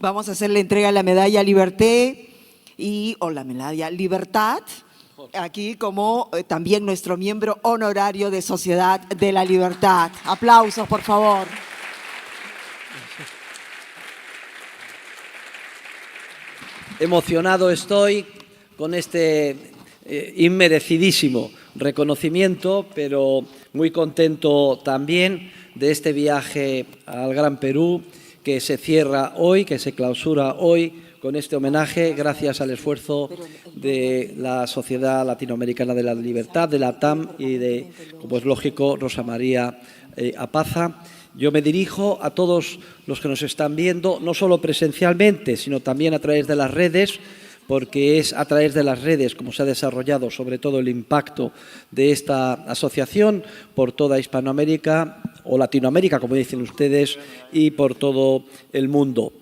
Vamos a hacer la entrega de la medalla Liberté o la medalla Libertad, aquí como también nuestro miembro honorario de Sociedad de la Libertad. Aplausos, por favor. Emocionado estoy con este inmerecidísimo reconocimiento, pero muy contento también de este viaje al Gran Perú que se cierra hoy, que se clausura hoy con este homenaje gracias al esfuerzo de la Sociedad Latinoamericana de la Libertad, de la TAM y de, como es lógico, Rosa María Apaza. Yo me dirijo a todos los que nos están viendo, no solo presencialmente, sino también a través de las redes, porque es a través de las redes como se ha desarrollado sobre todo el impacto de esta asociación por toda Hispanoamérica o Latinoamérica, como dicen ustedes, y por todo el mundo.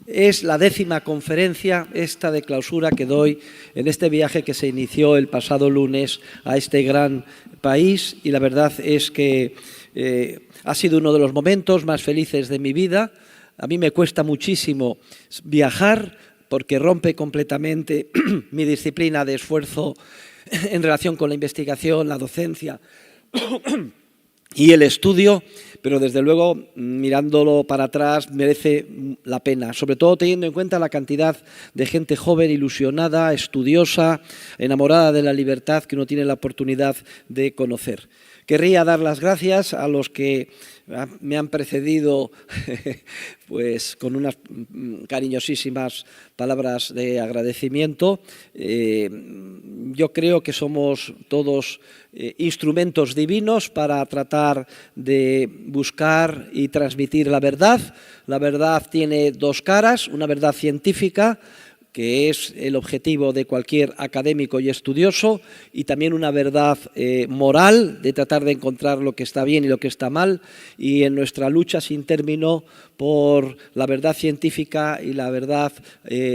Es la 10ª conferencia esta de clausura que doy en este viaje que se inició el pasado lunes a este gran país y la verdad es que ha sido uno de los momentos más felices de mi vida. A mí me cuesta muchísimo viajar porque rompe completamente mi disciplina de esfuerzo en relación con la investigación, la docencia y el estudio, pero desde luego, mirándolo para atrás, merece la pena, sobre todo teniendo en cuenta la cantidad de gente joven, ilusionada, estudiosa, enamorada de la libertad que uno tiene la oportunidad de conocer. Querría dar las gracias a los que me han precedido pues con unas cariñosísimas palabras de agradecimiento. Yo creo que somos todos instrumentos divinos para tratar de buscar y transmitir la verdad. La verdad tiene dos caras, una verdad científica, que es el objetivo de cualquier académico y estudioso, y también una verdad moral, de tratar de encontrar lo que está bien y lo que está mal, y en nuestra lucha sin término por la verdad científica y la verdad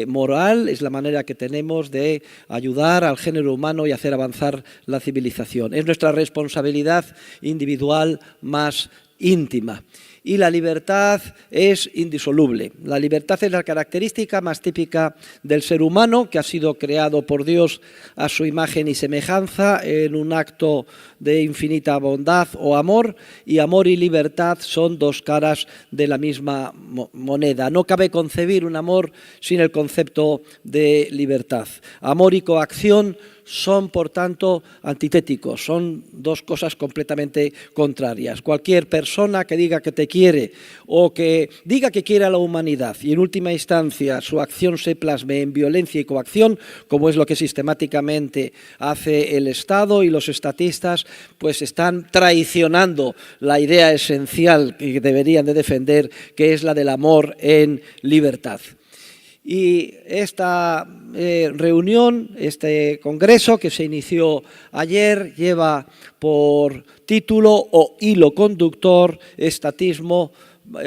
moral es la manera que tenemos de ayudar al género humano y hacer avanzar la civilización. Es nuestra responsabilidad individual más íntima. Y la libertad es indisoluble. La libertad es la característica más típica del ser humano, que ha sido creado por Dios a su imagen y semejanza en un acto de infinita bondad o amor, y amor y libertad son dos caras de la misma moneda. No cabe concebir un amor sin el concepto de libertad. Amor y coacción son, por tanto, antitéticos, son dos cosas completamente contrarias. Cualquier persona que diga que te quiere o que diga que quiere a la humanidad y en última instancia su acción se plasme en violencia y coacción, como es lo que sistemáticamente hace el Estado y los estatistas, pues están traicionando la idea esencial que deberían de defender, que es la del amor en libertad. Y esta reunión, este congreso que se inició ayer, lleva por título o hilo conductor estatismo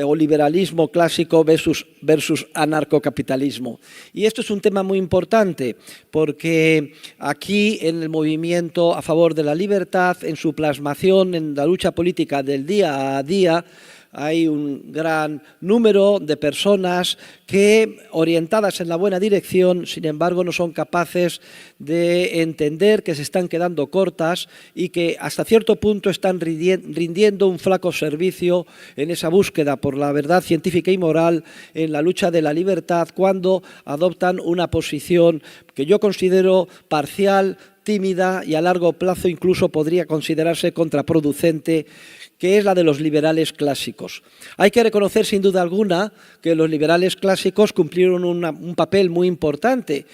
o liberalismo clásico versus anarcocapitalismo. Y esto es un tema muy importante porque aquí en el movimiento a favor de la libertad, en su plasmación, en la lucha política del día a día, hay un gran número de personas que, orientadas en la buena dirección, sin embargo, no son capaces de entender que se están quedando cortas y que hasta cierto punto están rindiendo un flaco servicio en esa búsqueda por la verdad científica y moral, en la lucha de la libertad, cuando adoptan una posición que yo considero parcial, tímida y a largo plazo incluso podría considerarse contraproducente, que es la de los liberales clásicos. Hay que reconocer sin duda alguna que los liberales clásicos cumplieron un papel muy importante,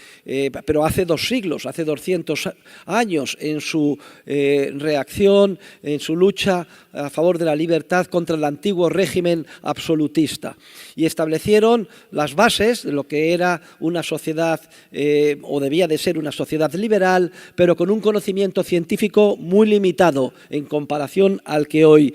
pero hace 2 siglos, hace 200 años, en su reacción, en su lucha a favor de la libertad contra el antiguo régimen absolutista. Y establecieron las bases de lo que era una sociedad, o debía de ser una sociedad liberal, pero pero con un conocimiento científico muy limitado en comparación al que hoy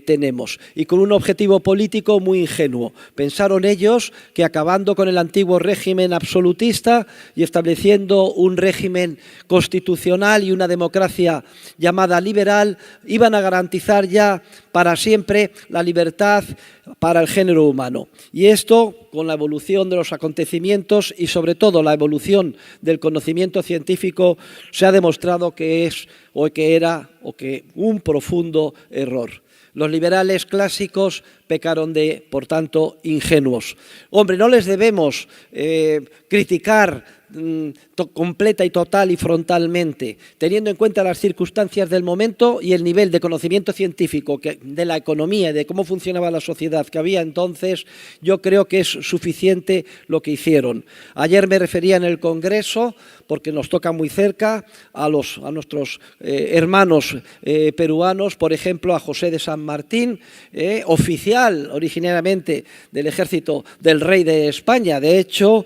tenemos, y con un objetivo político muy ingenuo. Pensaron ellos que acabando con el antiguo régimen absolutista y estableciendo un régimen constitucional y una democracia llamada liberal, iban a garantizar ya para siempre la libertad para el género humano. Y esto, con la evolución de los acontecimientos y sobre todo la evolución del conocimiento científico, se ha demostrado que es un profundo error. Los liberales clásicos pecaron de, por tanto, ingenuos. Hombre, no les debemos criticar completa y total y frontalmente, teniendo en cuenta las circunstancias del momento y el nivel de conocimiento científico de la economía y de cómo funcionaba la sociedad que había entonces. Yo creo que es suficiente lo que hicieron. Ayer me refería en el Congreso, porque nos toca muy cerca, a nuestros hermanos peruanos, por ejemplo, a José de San Martín, oficial originariamente del ejército del rey de España. De hecho,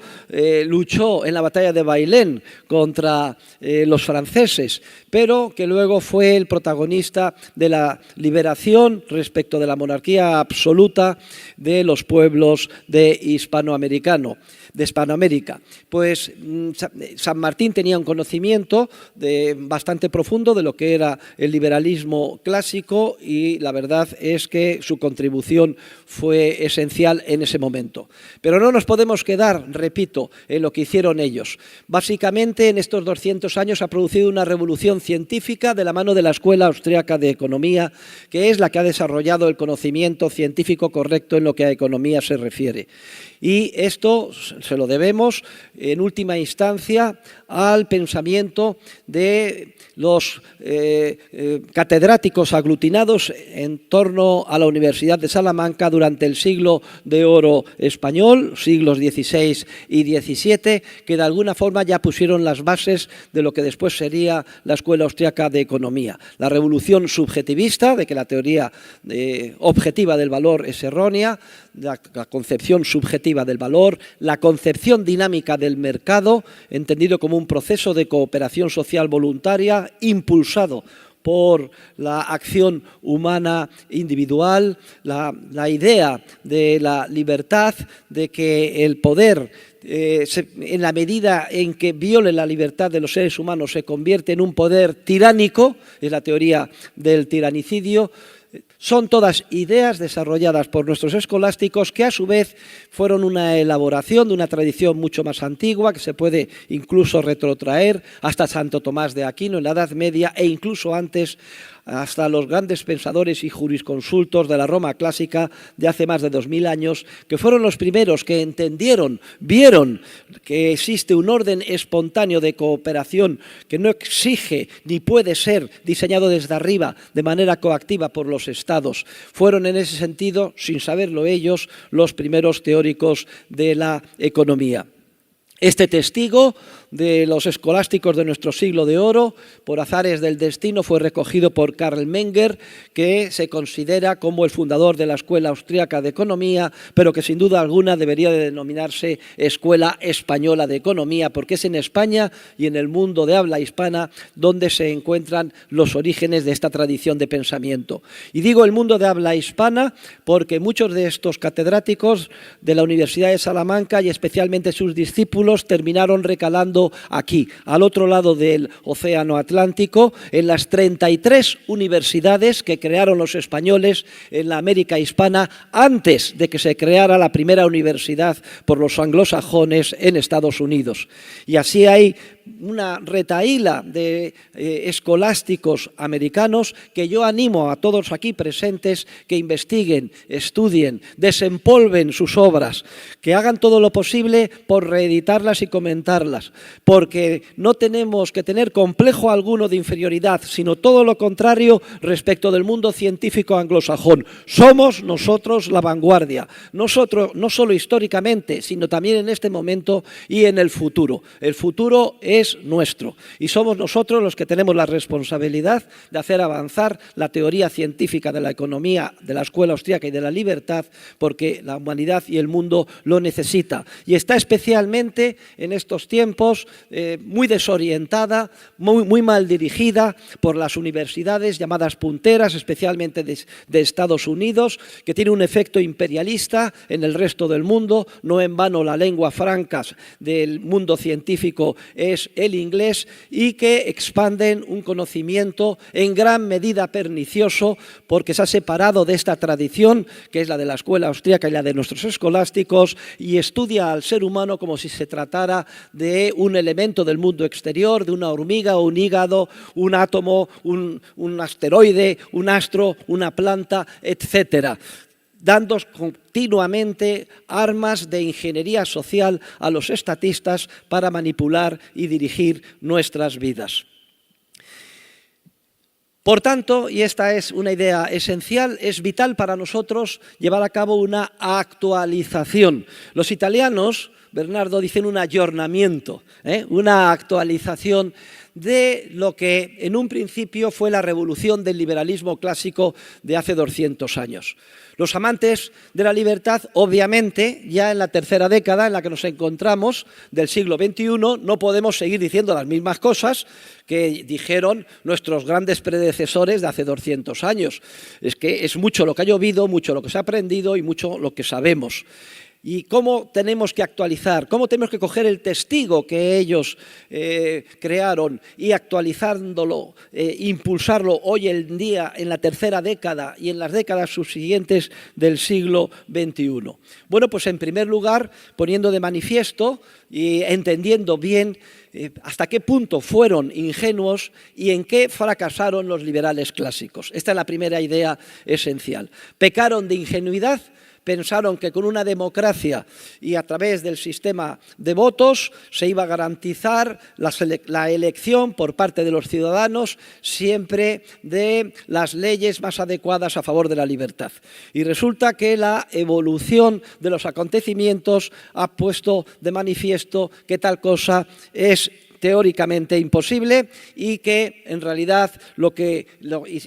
luchó en la batalla de Bailén contra los franceses, pero que luego fue el protagonista de la liberación respecto de la monarquía absoluta de los pueblos de Hispanoamérica. Pues San Martín tenía un conocimiento bastante profundo de lo que era el liberalismo clásico, y la verdad es que su contribución fue esencial en ese momento. Pero no nos podemos quedar, repito, en lo que hicieron ellos. Básicamente, en estos 200 años ha producido una revolución científica de la mano de la Escuela Austriaca de Economía, que es la que ha desarrollado el conocimiento científico correcto en lo que a economía se refiere. Y esto se lo debemos, en última instancia, al pensamiento de los catedráticos aglutinados en torno a la Universidad de Salamanca durante el siglo de oro español, siglos XVI y XVII, que de alguna forma ya pusieron las bases de lo que después sería la Escuela Austriaca de Economía. La revolución subjetivista, de que la teoría objetiva del valor es errónea, la concepción subjetiva del valor, la concepción dinámica del mercado, entendido como un proceso de cooperación social voluntaria impulsado por la acción humana individual, la idea de la libertad, de que el poder, en la medida en que viole la libertad de los seres humanos, se convierte en un poder tiránico, es la teoría del tiranicidio. Son todas ideas desarrolladas por nuestros escolásticos que a su vez fueron una elaboración de una tradición mucho más antigua, que se puede incluso retrotraer hasta Santo Tomás de Aquino en la Edad Media, e incluso antes, hasta los grandes pensadores y jurisconsultos de la Roma clásica de hace más de 2000 años, que fueron los primeros que entendieron, vieron que existe un orden espontáneo de cooperación que no exige ni puede ser diseñado desde arriba de manera coactiva por los estados. Fueron en ese sentido, sin saberlo ellos, los primeros teóricos de la economía. Este testigo de los escolásticos de nuestro siglo de oro, por azares del destino, fue recogido por Karl Menger, que se considera como el fundador de la Escuela Austriaca de Economía, pero que sin duda alguna debería de denominarse Escuela Española de Economía, porque es en España y en el mundo de habla hispana donde se encuentran los orígenes de esta tradición de pensamiento. Y digo el mundo de habla hispana porque muchos de estos catedráticos de la Universidad de Salamanca, y especialmente sus discípulos, terminaron recalando aquí, al otro lado del Océano Atlántico, en las 33 universidades que crearon los españoles en la América hispana antes de que se creara la primera universidad por los anglosajones en Estados Unidos. Y así hay una retahíla de escolásticos americanos que yo animo a todos aquí presentes que investiguen, estudien, desempolven sus obras, que hagan todo lo posible por reeditarlas y comentarlas, porque no tenemos que tener complejo alguno de inferioridad, sino todo lo contrario respecto del mundo científico anglosajón. Somos nosotros la vanguardia, nosotros no solo históricamente, sino también en este momento y en el futuro. El futuro es es nuestro. Y somos nosotros los que tenemos la responsabilidad de hacer avanzar la teoría científica de la economía, de la escuela austríaca y de la libertad, porque la humanidad y el mundo lo necesita. Y está especialmente en estos tiempos muy desorientada, muy mal dirigida por las universidades llamadas punteras, especialmente de Estados Unidos, que tiene un efecto imperialista en el resto del mundo. No en vano la lengua franca del mundo científico es el inglés, y que expanden un conocimiento en gran medida pernicioso porque se ha separado de esta tradición que es la de la escuela austríaca y la de nuestros escolásticos, y estudia al ser humano como si se tratara de un elemento del mundo exterior, de una hormiga o un hígado, un átomo, un asteroide, un astro, una planta, etcétera, dando continuamente armas de ingeniería social a los estatistas para manipular y dirigir nuestras vidas. Por tanto, y esta es una idea esencial, es vital para nosotros llevar a cabo una actualización. Los italianos, Bernardo, dicen un ayornamiento, una actualización de lo que en un principio fue la revolución del liberalismo clásico de hace 200 años. Los amantes de la libertad, obviamente, ya en la tercera década en la que nos encontramos del siglo XXI, no podemos seguir diciendo las mismas cosas que dijeron nuestros grandes predecesores de hace 200 años. Es que es mucho lo que ha llovido, mucho lo que se ha aprendido y mucho lo que sabemos. ¿Y cómo tenemos que actualizar? ¿Cómo tenemos que coger el testigo que ellos crearon y actualizándolo, impulsarlo hoy en día en la tercera década y en las décadas subsiguientes del siglo XXI? Bueno, pues en primer lugar, poniendo de manifiesto y entendiendo bien hasta qué punto fueron ingenuos y en qué fracasaron los liberales clásicos. Esta es la primera idea esencial. Pecaron de ingenuidad. Pensaron que con una democracia y a través del sistema de votos se iba a garantizar la elección por parte de los ciudadanos siempre de las leyes más adecuadas a favor de la libertad. Y resulta que la evolución de los acontecimientos ha puesto de manifiesto que tal cosa es teóricamente imposible y que en realidad lo que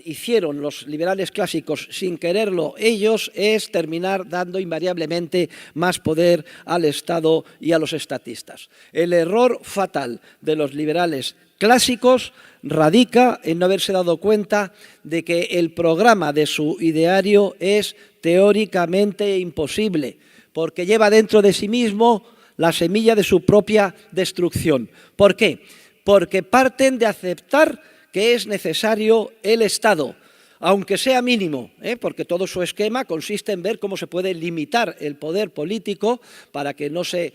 hicieron los liberales clásicos sin quererlo ellos es terminar dando invariablemente más poder al Estado y a los estatistas. El error fatal de los liberales clásicos radica en no haberse dado cuenta de que el programa de su ideario es teóricamente imposible, porque lleva dentro de sí mismo la semilla de su propia destrucción. ¿Por qué? Porque parten de aceptar que es necesario el Estado, aunque sea mínimo, porque todo su esquema consiste en ver cómo se puede limitar el poder político para que no se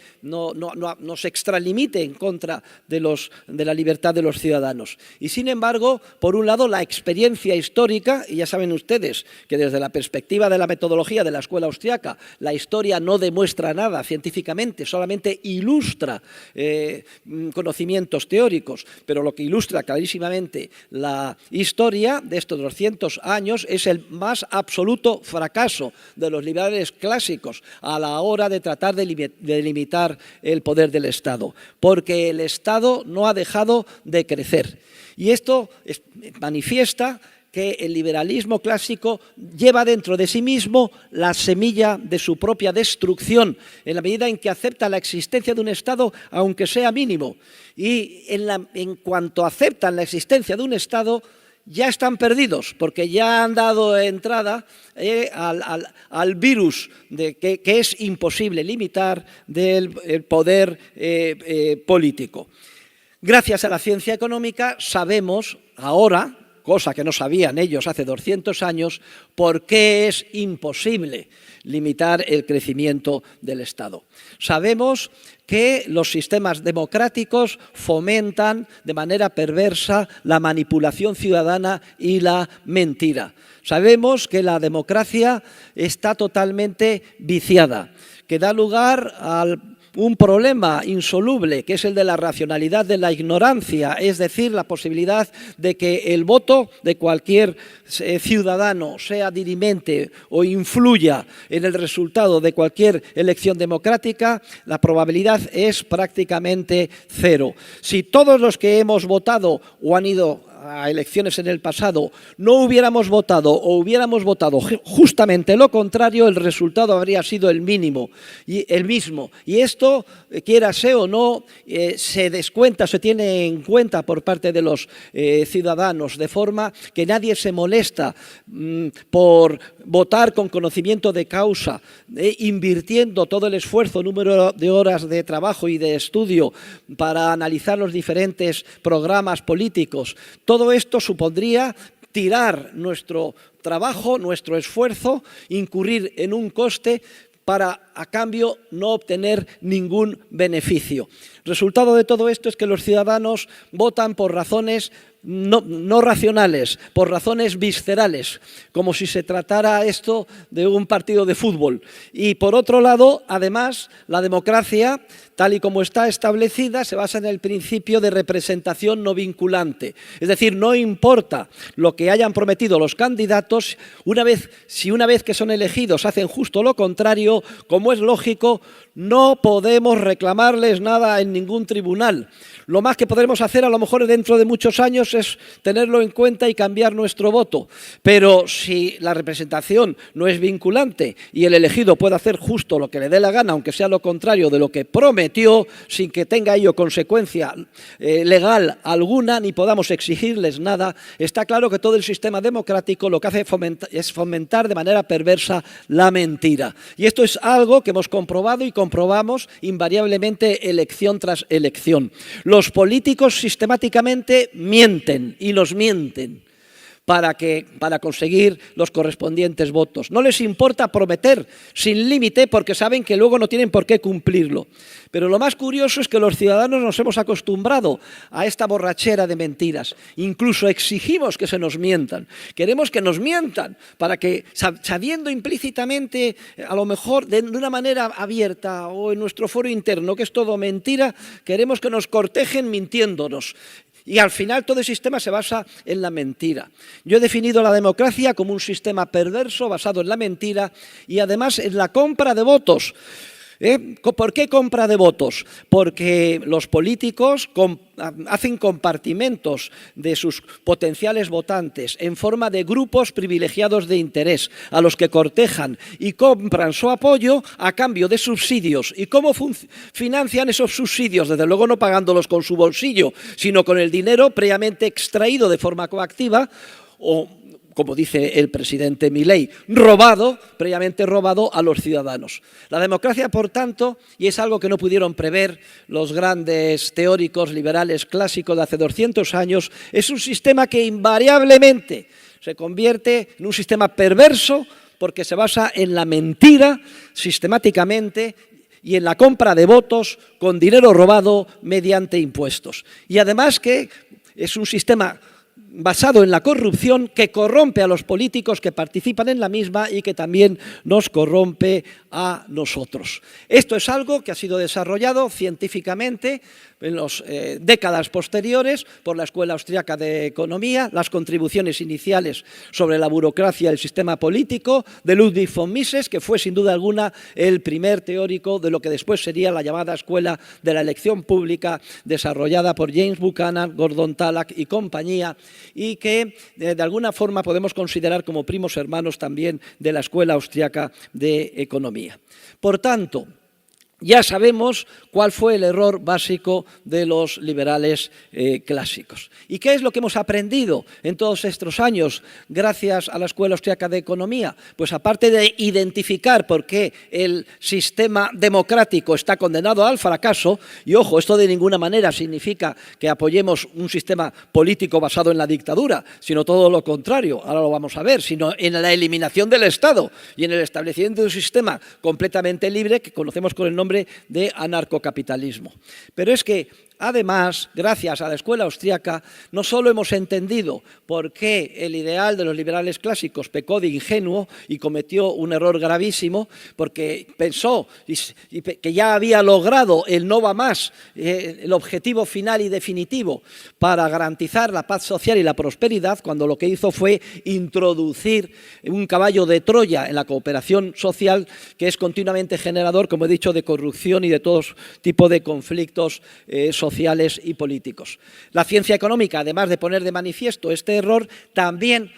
extralimite en contra de la libertad de los ciudadanos. Y sin embargo, por un lado, la experiencia histórica, y ya saben ustedes que desde la perspectiva de la metodología de la escuela austriaca, la historia no demuestra nada científicamente, solamente ilustra conocimientos teóricos, pero lo que ilustra clarísimamente la historia de estos 200 años es el más absoluto fracaso de los liberales clásicos a la hora de tratar de limitar el poder del Estado, porque el Estado no ha dejado de crecer. Y esto manifiesta que el liberalismo clásico lleva dentro de sí mismo la semilla de su propia destrucción, en la medida en que acepta la existencia de un Estado, aunque sea mínimo. Y en cuanto aceptan la existencia de un Estado, ya están perdidos, porque ya han dado entrada al virus que es imposible limitar del poder político. Gracias a la ciencia económica sabemos ahora, cosa que no sabían ellos hace 200 años, por qué es imposible limitar el crecimiento del Estado. Sabemos que los sistemas democráticos fomentan de manera perversa la manipulación ciudadana y la mentira. Sabemos que la democracia está totalmente viciada, que da lugar al un problema insoluble, que es el de la racionalidad de la ignorancia, es decir, la posibilidad de que el voto de cualquier ciudadano sea dirimente o influya en el resultado de cualquier elección democrática, la probabilidad es prácticamente cero. Si todos los que hemos votado o han ido a elecciones en el pasado no hubiéramos votado o hubiéramos votado justamente lo contrario, el resultado habría sido el mismo. Y esto, quiérase o no, se descuenta, se tiene en cuenta por parte de los ciudadanos, de forma que nadie se molesta por votar con conocimiento de causa, invirtiendo todo el esfuerzo, número de horas de trabajo y de estudio para analizar los diferentes programas políticos. Todo esto supondría tirar nuestro trabajo, nuestro esfuerzo, incurrir en un coste para, a cambio, no obtener ningún beneficio. Resultado de todo esto es que los ciudadanos votan por razones no racionales, por razones viscerales, como si se tratara esto de un partido de fútbol. Y por otro lado, además, la democracia, tal y como está establecida, se basa en el principio de representación no vinculante. Es decir, no importa lo que hayan prometido los candidatos, si una vez que son elegidos hacen justo lo contrario, como es lógico, no podemos reclamarles nada en ningún tribunal. Lo más que podremos hacer, a lo mejor dentro de muchos años, es tenerlo en cuenta y cambiar nuestro voto. Pero si la representación no es vinculante y el elegido puede hacer justo lo que le dé la gana, aunque sea lo contrario de lo que prometió, sin que tenga ello consecuencia legal alguna, ni podamos exigirles nada, está claro que todo el sistema democrático lo que hace es fomentar de manera perversa la mentira. Y esto es algo que hemos comprobado y comprobamos invariablemente elección tras elección. Los políticos sistemáticamente mienten y nos mienten para conseguir los correspondientes votos. No les importa prometer sin límite porque saben que luego no tienen por qué cumplirlo. Pero lo más curioso es que los ciudadanos nos hemos acostumbrado a esta borrachera de mentiras. Incluso exigimos que se nos mientan. Queremos que nos mientan para que, sabiendo implícitamente, a lo mejor de una manera abierta o en nuestro foro interno, que es todo mentira, queremos que nos cortejen mintiéndonos. Y al final todo el sistema se basa en la mentira. Yo he definido la democracia como un sistema perverso basado en la mentira y además en la compra de votos. ¿Por qué compra de votos? Porque los políticos hacen compartimentos de sus potenciales votantes en forma de grupos privilegiados de interés a los que cortejan y compran su apoyo a cambio de subsidios. ¿Y cómo financian esos subsidios? Desde luego no pagándolos con su bolsillo, sino con el dinero previamente extraído de forma coactiva o, como dice el presidente Milei, previamente robado a los ciudadanos. La democracia, por tanto, y es algo que no pudieron prever los grandes teóricos liberales clásicos de hace 200 años, es un sistema que invariablemente se convierte en un sistema perverso porque se basa en la mentira sistemáticamente y en la compra de votos con dinero robado mediante impuestos. Y además que es un sistema basado en la corrupción que corrompe a los políticos que participan en la misma y que también nos corrompe a nosotros. Esto es algo que ha sido desarrollado científicamente en las décadas posteriores por la Escuela Austriaca de Economía, las contribuciones iniciales sobre la burocracia del sistema político de Ludwig von Mises, que fue sin duda alguna el primer teórico de lo que después sería la llamada Escuela de la Elección Pública, desarrollada por James Buchanan, Gordon Tallack y compañía, y que de alguna forma podemos considerar como primos hermanos también de la Escuela Austriaca de Economía. Por tanto, ya sabemos cuál fue el error básico de los liberales clásicos. ¿Y qué es lo que hemos aprendido en todos estos años gracias a la Escuela Austriaca de Economía? Pues aparte de identificar por qué el sistema democrático está condenado al fracaso, y ojo, esto de ninguna manera significa que apoyemos un sistema político basado en la dictadura, sino todo lo contrario, ahora lo vamos a ver, sino en la eliminación del Estado y en el establecimiento de un sistema completamente libre que conocemos con el nombre de anarcocapitalismo. Pero es que además, gracias a la escuela austríaca, no solo hemos entendido por qué el ideal de los liberales clásicos pecó de ingenuo y cometió un error gravísimo, porque pensó que ya había logrado el no va más, el objetivo final y definitivo para garantizar la paz social y la prosperidad, cuando lo que hizo fue introducir un caballo de Troya en la cooperación social, que es continuamente generador, como he dicho, de corrupción y de todo tipo de conflictos sociales y políticos. La ciencia económica, además de poner de manifiesto este error, también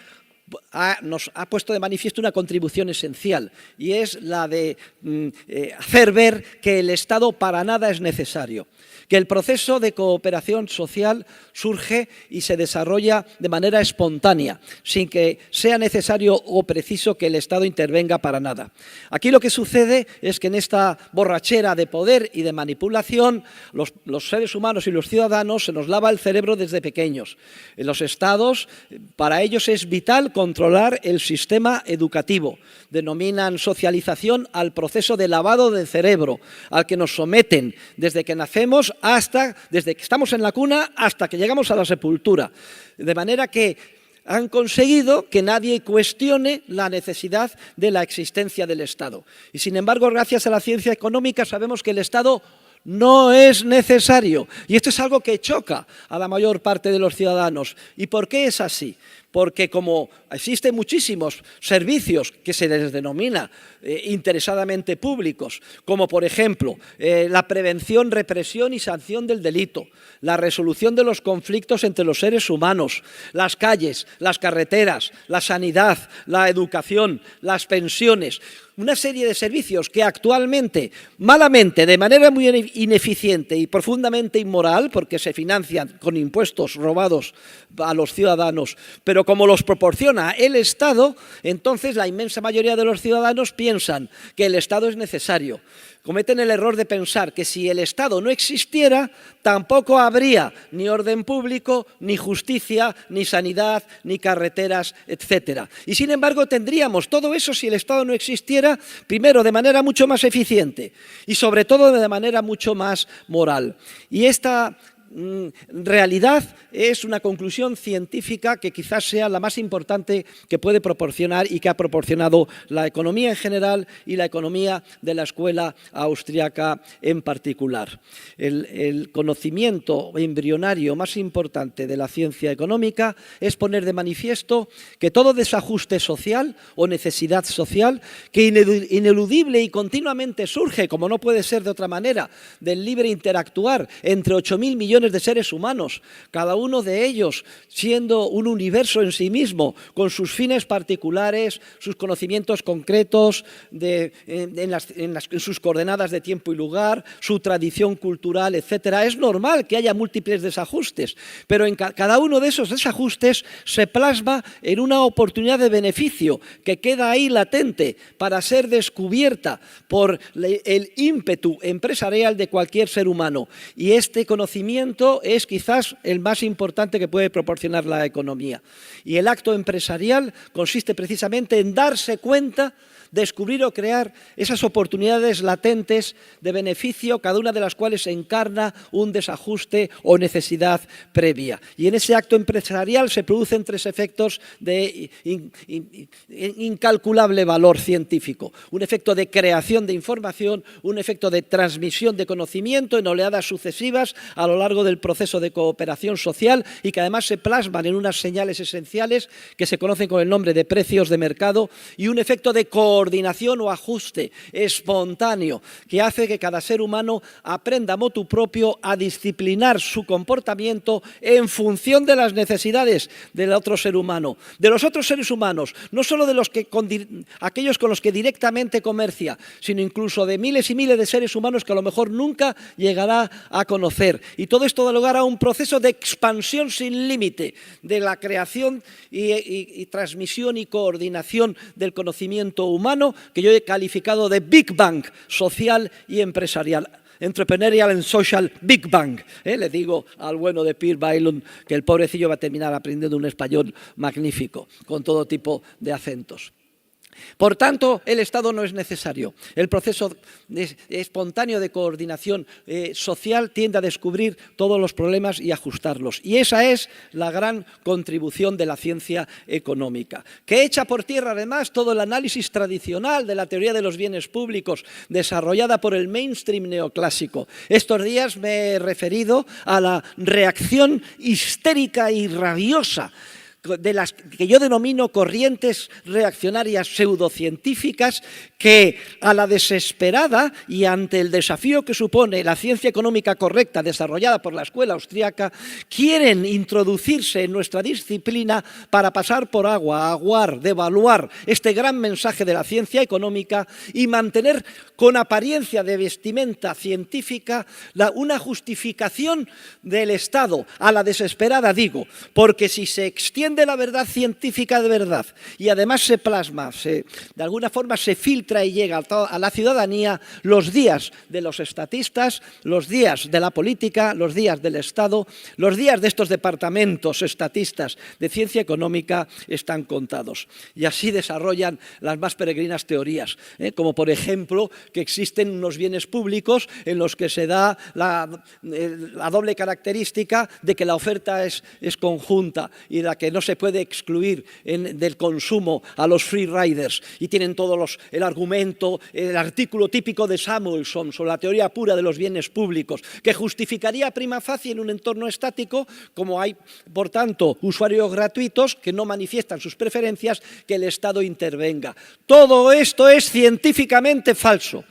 nos ha puesto de manifiesto una contribución esencial, y es la de hacer ver que el Estado para nada es necesario, que el proceso de cooperación social surge y se desarrolla de manera espontánea, sin que sea necesario o preciso que el Estado intervenga para nada. Aquí lo que sucede es que en esta borrachera de poder y de manipulación, los seres humanos y los ciudadanos se nos lava el cerebro desde pequeños. En los Estados, para ellos es vital controlar el sistema educativo. Denominan socialización al proceso de lavado del cerebro, al que nos someten desde que nacemos desde que estamos en la cuna hasta que llegamos a la sepultura. De manera que han conseguido que nadie cuestione la necesidad de la existencia del Estado. Y sin embargo, gracias a la ciencia económica, sabemos que el Estado no es necesario. Y esto es algo que choca a la mayor parte de los ciudadanos. ¿Y por qué es así? Porque como existen muchísimos servicios que se les denomina interesadamente públicos, como por ejemplo la prevención, represión y sanción del delito, la resolución de los conflictos entre los seres humanos, las calles, las carreteras, la sanidad, la educación, las pensiones, una serie de servicios que actualmente, malamente, de manera muy ineficiente y profundamente inmoral, porque se financian con impuestos robados a los ciudadanos, pero como los proporciona el Estado, entonces la inmensa mayoría de los ciudadanos piensan que el Estado es necesario. Cometen el error de pensar que si el Estado no existiera, tampoco habría ni orden público, ni justicia, ni sanidad, ni carreteras, etc. Y sin embargo tendríamos todo eso si el Estado no existiera, primero de manera mucho más eficiente y sobre todo de manera mucho más moral. Y esta realidad es una conclusión científica que quizás sea la más importante que puede proporcionar y que ha proporcionado la economía en general y la economía de la escuela austríaca en particular. El conocimiento embrionario más importante de la ciencia económica es poner de manifiesto que todo desajuste social o necesidad social que ineludible y continuamente surge, como no puede ser de otra manera, del libre interactuar entre 8.000 millones de seres humanos, cada uno de ellos siendo un universo en sí mismo, con sus fines particulares, sus conocimientos concretos en sus coordenadas de tiempo y lugar, su tradición cultural, etc. Es normal que haya múltiples desajustes, pero en cada uno de esos desajustes se plasma en una oportunidad de beneficio que queda ahí latente para ser descubierta por el ímpetu empresarial de cualquier ser humano. Y este conocimiento es quizás el más importante que puede proporcionar la economía. Y el acto empresarial consiste precisamente en darse cuenta, descubrir o crear esas oportunidades latentes de beneficio, cada una de las cuales encarna un desajuste o necesidad previa. Y en ese acto empresarial se producen tres efectos de incalculable valor científico. Un efecto de creación de información, un efecto de transmisión de conocimiento en oleadas sucesivas a lo largo del proceso de cooperación social y que además se plasman en unas señales esenciales que se conocen con el nombre de precios de mercado, y un efecto de coordinación o ajuste espontáneo que hace que cada ser humano aprenda motu propio a disciplinar su comportamiento en función de las necesidades del otro ser humano, de los otros seres humanos, no solo de aquellos con los que directamente comercia, sino incluso de miles y miles de seres humanos que a lo mejor nunca llegará a conocer. Y todo esto da lugar a un proceso de expansión sin límite de la creación y transmisión y coordinación del conocimiento humano, que yo he calificado de Big Bang social y empresarial. Entrepreneurial and Social Big Bang. Le digo al bueno de Pierre Bailon que el pobrecillo va a terminar aprendiendo un español magnífico, con todo tipo de acentos. Por tanto, el Estado no es necesario. El proceso espontáneo de coordinación social tiende a descubrir todos los problemas y ajustarlos. Y esa es la gran contribución de la ciencia económica, que echa por tierra además todo el análisis tradicional de la teoría de los bienes públicos desarrollada por el mainstream neoclásico. Estos días me he referido a la reacción histérica y rabiosa de las que yo denomino corrientes reaccionarias pseudocientíficas que a la desesperada y ante el desafío que supone la ciencia económica correcta desarrollada por la escuela austríaca quieren introducirse en nuestra disciplina para pasar por agua, aguar, devaluar este gran mensaje de la ciencia económica y mantener con apariencia de vestimenta científica una justificación del Estado a la desesperada, digo, porque si se extiende la verdad científica de verdad y además se plasma, de alguna forma se filtra y llega a la ciudadanía, los días de los estatistas, los días de la política, los días del Estado, los días de estos departamentos estatistas de ciencia económica están contados. Y así desarrollan las más peregrinas teorías, como por ejemplo que existen unos bienes públicos en los que se da la doble característica de que la oferta es conjunta y la que no se puede excluir del consumo a los free riders, y tienen todos el argumento, el artículo típico de Samuelson sobre la teoría pura de los bienes públicos, que justificaría prima facie en un entorno estático, como hay, por tanto, usuarios gratuitos que no manifiestan sus preferencias, que el Estado intervenga. Todo esto es científicamente falso.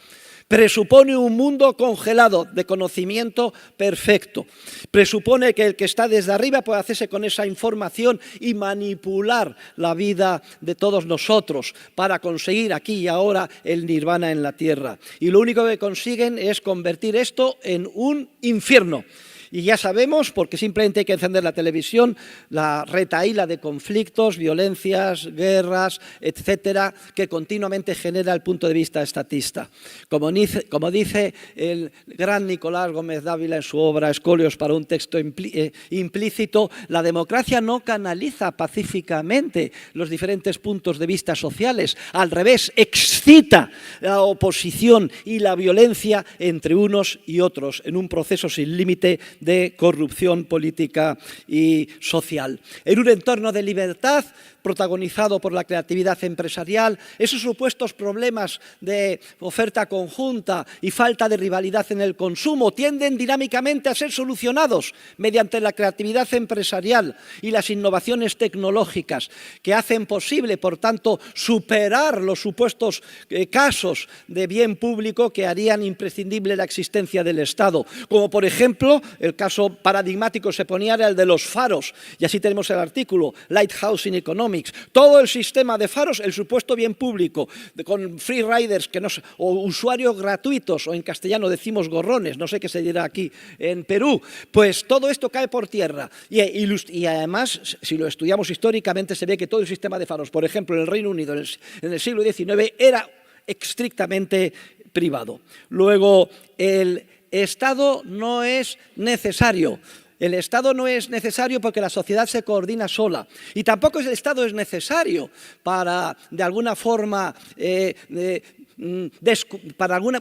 Presupone un mundo congelado de conocimiento perfecto. Presupone que el que está desde arriba puede hacerse con esa información y manipular la vida de todos nosotros para conseguir aquí y ahora el nirvana en la tierra. Y lo único que consiguen es convertir esto en un infierno. Y ya sabemos, porque simplemente hay que encender la televisión, la retahíla de conflictos, violencias, guerras, etcétera, que continuamente genera el punto de vista estatista. Como dice el gran Nicolás Gómez Dávila en su obra Escolios para un texto implícito, la democracia no canaliza pacíficamente los diferentes puntos de vista sociales, al revés, excita la oposición y la violencia entre unos y otros en un proceso sin límite de corrupción política y social. En un entorno de libertad protagonizado por la creatividad empresarial, esos supuestos problemas de oferta conjunta y falta de rivalidad en el consumo tienden dinámicamente a ser solucionados mediante la creatividad empresarial y las innovaciones tecnológicas que hacen posible, por tanto, superar los supuestos casos de bien público que harían imprescindible la existencia del Estado, como por ejemplo el caso paradigmático se ponía era el de los faros, y así tenemos el artículo Lighthousing Economics. Todo el sistema de faros, el supuesto bien público, con free riders o usuarios gratuitos, o en castellano decimos gorrones, no sé qué se dirá aquí en Perú, pues todo esto cae por tierra. Y además, si lo estudiamos históricamente, se ve que todo el sistema de faros, por ejemplo, en el Reino Unido en el siglo XIX, era estrictamente privado. Luego, el Estado no es necesario. El Estado no es necesario porque la sociedad se coordina sola. Y tampoco el Estado es necesario para, de alguna forma,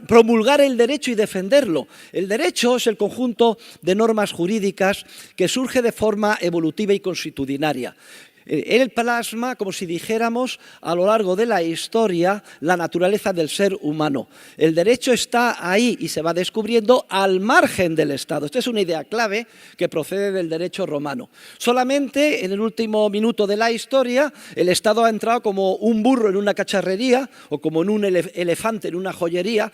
promulgar el derecho y defenderlo. El derecho es el conjunto de normas jurídicas que surge de forma evolutiva y consuetudinaria. Él plasma, como si dijéramos, a lo largo de la historia, la naturaleza del ser humano. El derecho está ahí y se va descubriendo al margen del Estado. Esta es una idea clave que procede del derecho romano. Solamente en el último minuto de la historia, el Estado ha entrado como un burro en una cacharrería o como en un elefante en una joyería,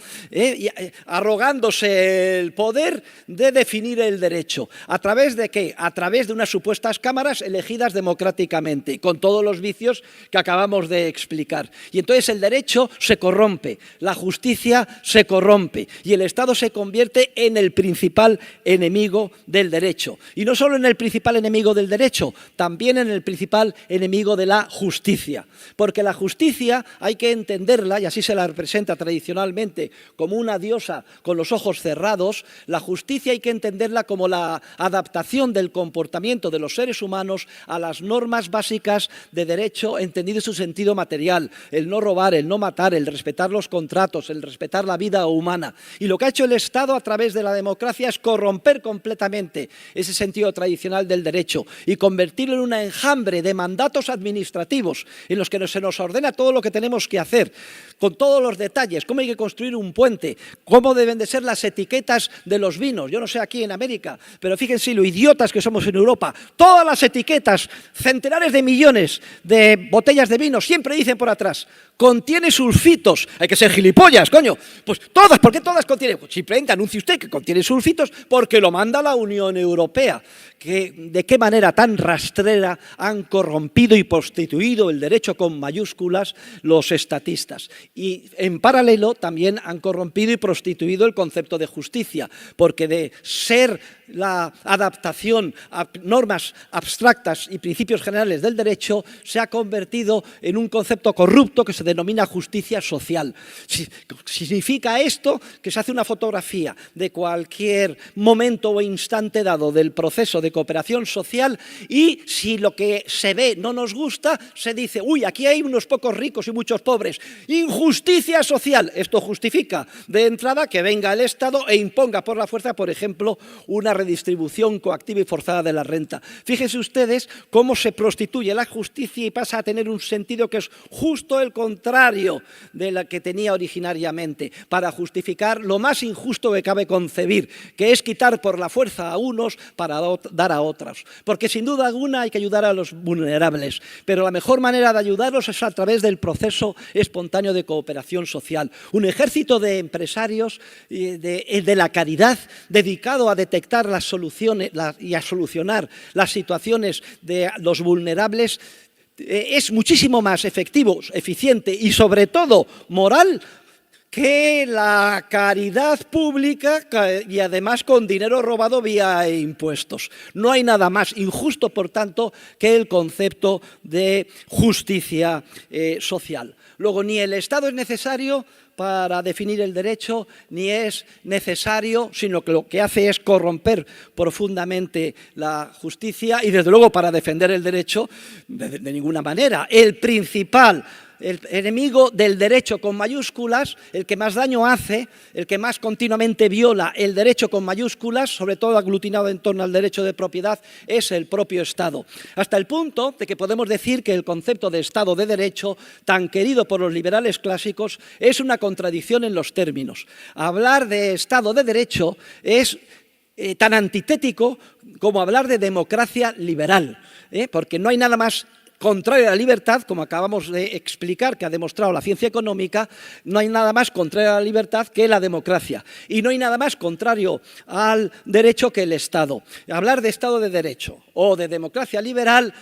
arrogándose el poder de definir el derecho. ¿A través de qué? A través de unas supuestas cámaras elegidas democráticamente, con todos los vicios que acabamos de explicar. Y entonces el derecho se corrompe, la justicia se corrompe y el Estado se convierte en el principal enemigo del derecho. Y no solo en el principal enemigo del derecho, también en el principal enemigo de la justicia. Porque la justicia hay que entenderla, y así se la representa tradicionalmente, como una diosa con los ojos cerrados. La justicia hay que entenderla como la adaptación del comportamiento de los seres humanos a las normas básicas de derecho entendido en su sentido material: el no robar, el no matar, el respetar los contratos, el respetar la vida humana. Y lo que ha hecho el Estado a través de la democracia es corromper completamente ese sentido tradicional del derecho y convertirlo en un enjambre de mandatos administrativos en los que se nos ordena todo lo que tenemos que hacer, con todos los detalles: cómo hay que construir un puente, cómo deben de ser las etiquetas de los vinos. Yo no sé aquí en América, pero fíjense lo idiotas que somos en Europa. Todas las etiquetas, centenares de millones de botellas de vino, siempre dicen por atrás: contiene sulfitos. Hay que ser gilipollas, coño. Pues todas, ¿por qué todas contienen? Pues simplemente anuncie usted que contiene sulfitos porque lo manda la Unión Europea. ¿De qué manera tan rastrera han corrompido y prostituido el derecho con mayúsculas los estatistas? Y en paralelo también han corrompido y prostituido el concepto de justicia, porque de ser la adaptación a normas abstractas y principios generales del derecho se ha convertido en un concepto corrupto que se denomina justicia social. Significa esto que se hace una fotografía de cualquier momento o instante dado del proceso de cooperación social y si lo que se ve no nos gusta, se dice: uy, aquí hay unos pocos ricos y muchos pobres. Injusticia social. Esto justifica de entrada que venga el Estado e imponga por la fuerza, por ejemplo, una redistribución coactiva y forzada de la renta. Fíjense ustedes cómo se prostituye la justicia y pasa a tener un sentido que es justo el contrario de la que tenía originariamente, para justificar lo más injusto que cabe concebir, que es quitar por la fuerza a unos para dar a otros. Porque sin duda alguna hay que ayudar a los vulnerables, pero la mejor manera de ayudarlos es a través del proceso espontáneo de cooperación social. Un ejército de empresarios de la caridad dedicado a detectar las soluciones y a solucionar las situaciones de los vulnerables es muchísimo más efectivo, eficiente y sobre todo moral que la caridad pública y además con dinero robado vía impuestos. No hay nada más injusto, por tanto, que el concepto de justicia social. Luego, ni el Estado es necesario para definir el derecho, ni es necesario, sino que lo que hace es corromper profundamente la justicia y, desde luego, para defender el derecho, de ninguna manera. El principal enemigo del derecho con mayúsculas, el que más daño hace, el que más continuamente viola el derecho con mayúsculas, sobre todo aglutinado en torno al derecho de propiedad, es el propio Estado. Hasta el punto de que podemos decir que el concepto de Estado de Derecho, tan querido por los liberales clásicos, es una contradicción en los términos. Hablar de Estado de Derecho es tan antitético como hablar de democracia liberal, porque no hay nada más contrario a la libertad, como acabamos de explicar, que ha demostrado la ciencia económica. No hay nada más contrario a la libertad que la democracia. Y no hay nada más contrario al derecho que el Estado. Hablar de Estado de Derecho o de democracia liberal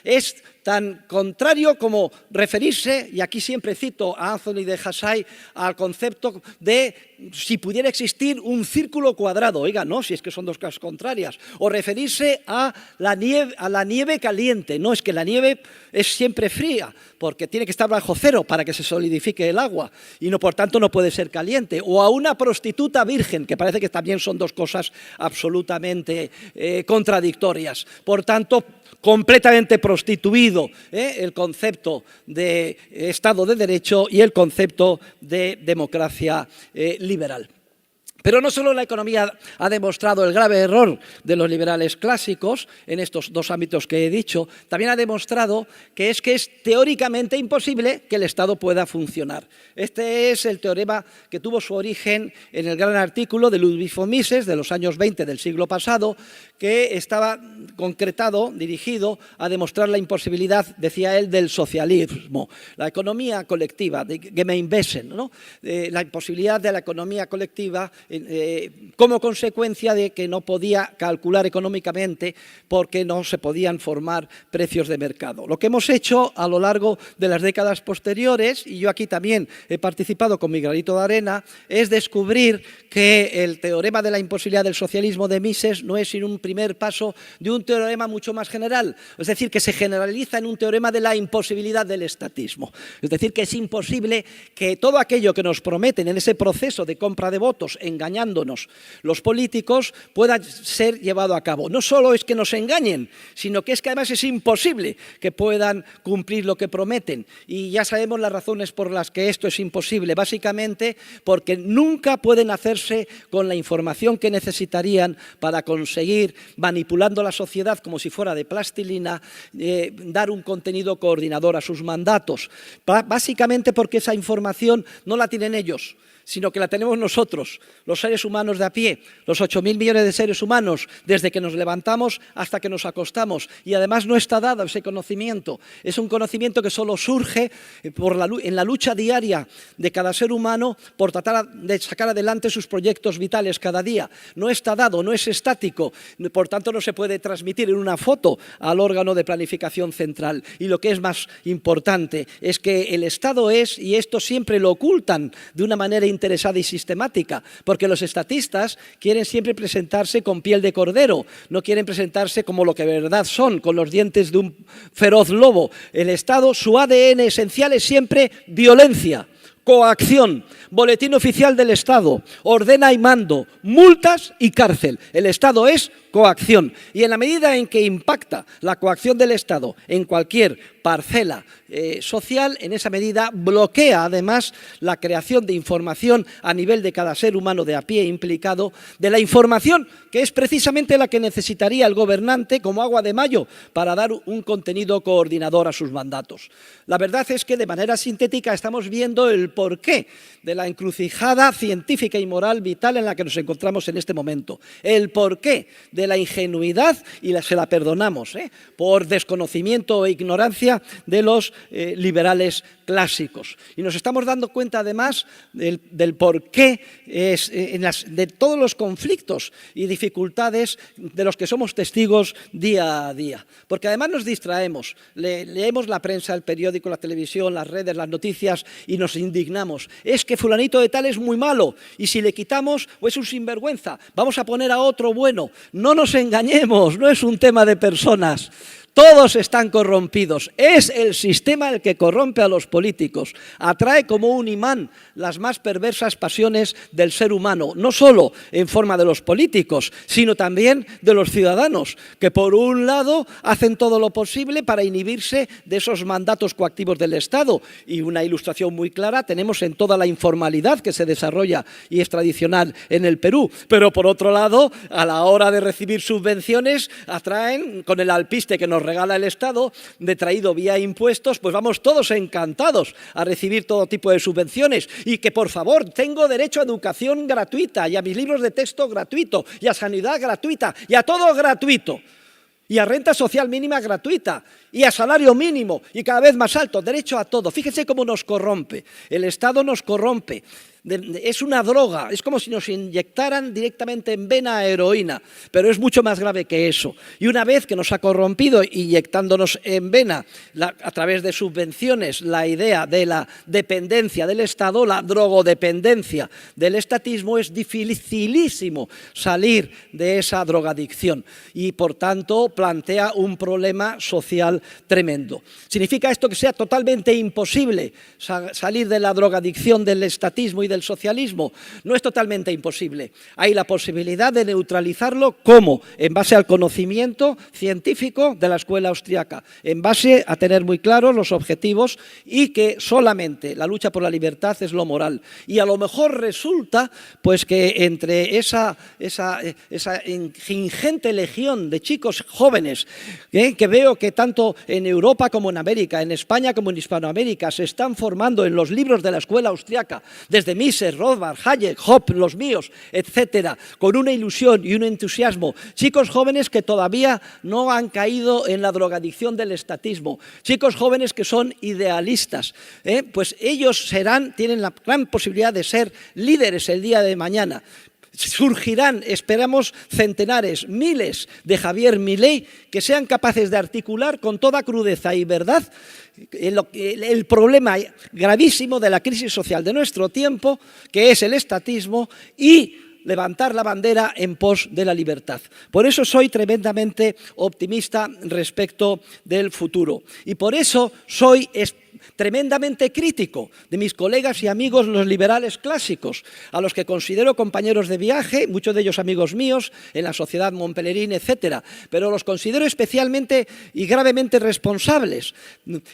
es tan contrario como referirse, y aquí siempre cito a Anthony de Hassay, al concepto de si pudiera existir un círculo cuadrado. Oiga, no, si es que son dos cosas contrarias. O referirse a la nieve caliente. No, es que la nieve es siempre fría, porque tiene que estar bajo cero para que se solidifique el agua, y no, por tanto, no puede ser caliente. O a una prostituta virgen, que parece que también son dos cosas absolutamente contradictorias. Por tanto, completamente prostituido el concepto de Estado de Derecho y el concepto de democracia liberal. Pero no solo la economía ha demostrado el grave error de los liberales clásicos en estos dos ámbitos que he dicho, también ha demostrado que es teóricamente imposible que el Estado pueda funcionar. Este es el teorema que tuvo su origen en el gran artículo de Ludwig von Mises de los años 20 del siglo pasado, que estaba concretado, dirigido a demostrar la imposibilidad, decía él, del socialismo. La economía colectiva, de Gemeinwesen, ¿no? La imposibilidad de la economía colectiva como consecuencia de que no podía calcular económicamente porque no se podían formar precios de mercado. Lo que hemos hecho a lo largo de las décadas posteriores, y yo aquí también he participado con mi granito de arena, es descubrir que el teorema de la imposibilidad del socialismo de Mises no es sino un primer paso de un teorema mucho más general, es decir, que se generaliza en un teorema de la imposibilidad del estatismo. Es decir, que es imposible que todo aquello que nos prometen en ese proceso de compra de votos, engañándonos los políticos, pueda ser llevado a cabo. No solo es que nos engañen, sino que es que además es imposible que puedan cumplir lo que prometen. Y ya sabemos las razones por las que esto es imposible, básicamente porque nunca pueden hacerse con la información que necesitarían para conseguir, manipulando la sociedad como si fuera de plastilina, dar un contenido coordinador a sus mandatos. Básicamente porque esa información no la tienen ellos, sino que la tenemos nosotros, los seres humanos de a pie, los 8.000 millones de seres humanos, desde que nos levantamos hasta que nos acostamos. Y además no está dado ese conocimiento. Es un conocimiento que solo surge en la lucha diaria de cada ser humano por tratar de sacar adelante sus proyectos vitales cada día. No está dado, no es estático, por tanto no se puede transmitir en una foto al órgano de planificación central. Y lo que es más importante es que el Estado es, y esto siempre lo ocultan de una manera interesada y sistemática, porque los estatistas quieren siempre presentarse con piel de cordero, no quieren presentarse como lo que de verdad son, con los dientes de un feroz lobo. El Estado, su ADN esencial es siempre violencia, coacción, boletín oficial del Estado, ordena y mando, multas y cárcel. El Estado es coacción. Y en la medida en que impacta la coacción del Estado en cualquier parcela social, en esa medida bloquea además la creación de información a nivel de cada ser humano de a pie implicado, de la información que es precisamente la que necesitaría el gobernante como agua de mayo para dar un contenido coordinador a sus mandatos. La verdad es que de manera sintética estamos viendo el porqué de la encrucijada científica y moral vital en la que nos encontramos en este momento. El porqué de la ingenuidad, y se la perdonamos, por desconocimiento o ignorancia de los liberales clásicos. Y nos estamos dando cuenta además del porqué de todos los conflictos y dificultades de los que somos testigos día a día. Porque además nos distraemos, leemos la prensa, el periódico, la televisión, las redes, las noticias y nos indignamos. Es que fulanito de tal es muy malo y si le quitamos pues es un sinvergüenza, vamos a poner a otro bueno. No nos engañemos, no es un tema de personas. Todos están corrompidos. Es el sistema el que corrompe a los políticos. Atrae como un imán las más perversas pasiones del ser humano, no solo en forma de los políticos, sino también de los ciudadanos, que por un lado hacen todo lo posible para inhibirse de esos mandatos coactivos del Estado. Y una ilustración muy clara tenemos en toda la informalidad que se desarrolla y es tradicional en el Perú. Pero por otro lado, a la hora de recibir subvenciones, atraen con el alpiste que nos regala el Estado, detraído vía impuestos, pues vamos todos encantados a recibir todo tipo de subvenciones y que por favor tengo derecho a educación gratuita y a mis libros de texto gratuito y a sanidad gratuita y a todo gratuito y a renta social mínima gratuita y a salario mínimo y cada vez más alto, derecho a todo. Fíjense cómo nos corrompe, el Estado nos corrompe. Es una droga, es como si nos inyectaran directamente en vena heroína, pero es mucho más grave que eso. Y una vez que nos ha corrompido inyectándonos en vena a través de subvenciones la idea de la dependencia del Estado, la drogodependencia del estatismo, es dificilísimo salir de esa drogadicción y por tanto plantea un problema social tremendo. ¿Significa esto que sea totalmente imposible salir de la drogadicción del estatismo y del socialismo? No es totalmente imposible. Hay la posibilidad de neutralizarlo, ¿cómo? En base al conocimiento científico de la escuela austriaca, en base a tener muy claros los objetivos y que solamente la lucha por la libertad es lo moral. Y a lo mejor resulta pues que entre esa ingente legión de chicos jóvenes que veo que tanto en Europa como en América, en España como en Hispanoamérica, se están formando en los libros de la escuela austriaca, desde Mises, Rothbard, Hayek, Hoppe, los míos, etcétera, con una ilusión y un entusiasmo. Chicos jóvenes que todavía no han caído en la drogadicción del estatismo. Chicos jóvenes que son idealistas. Pues ellos tienen la gran posibilidad de ser líderes el día de mañana. Surgirán, esperamos, centenares, miles de Javier Milei que sean capaces de articular con toda crudeza y verdad el problema gravísimo de la crisis social de nuestro tiempo, que es el estatismo, y levantar la bandera en pos de la libertad. Por eso soy tremendamente optimista respecto del futuro y por eso soy tremendamente crítico de mis colegas y amigos los liberales clásicos, a los que considero compañeros de viaje, muchos de ellos amigos míos, en la Sociedad Montpellerin, etcétera, pero los considero especialmente y gravemente responsables,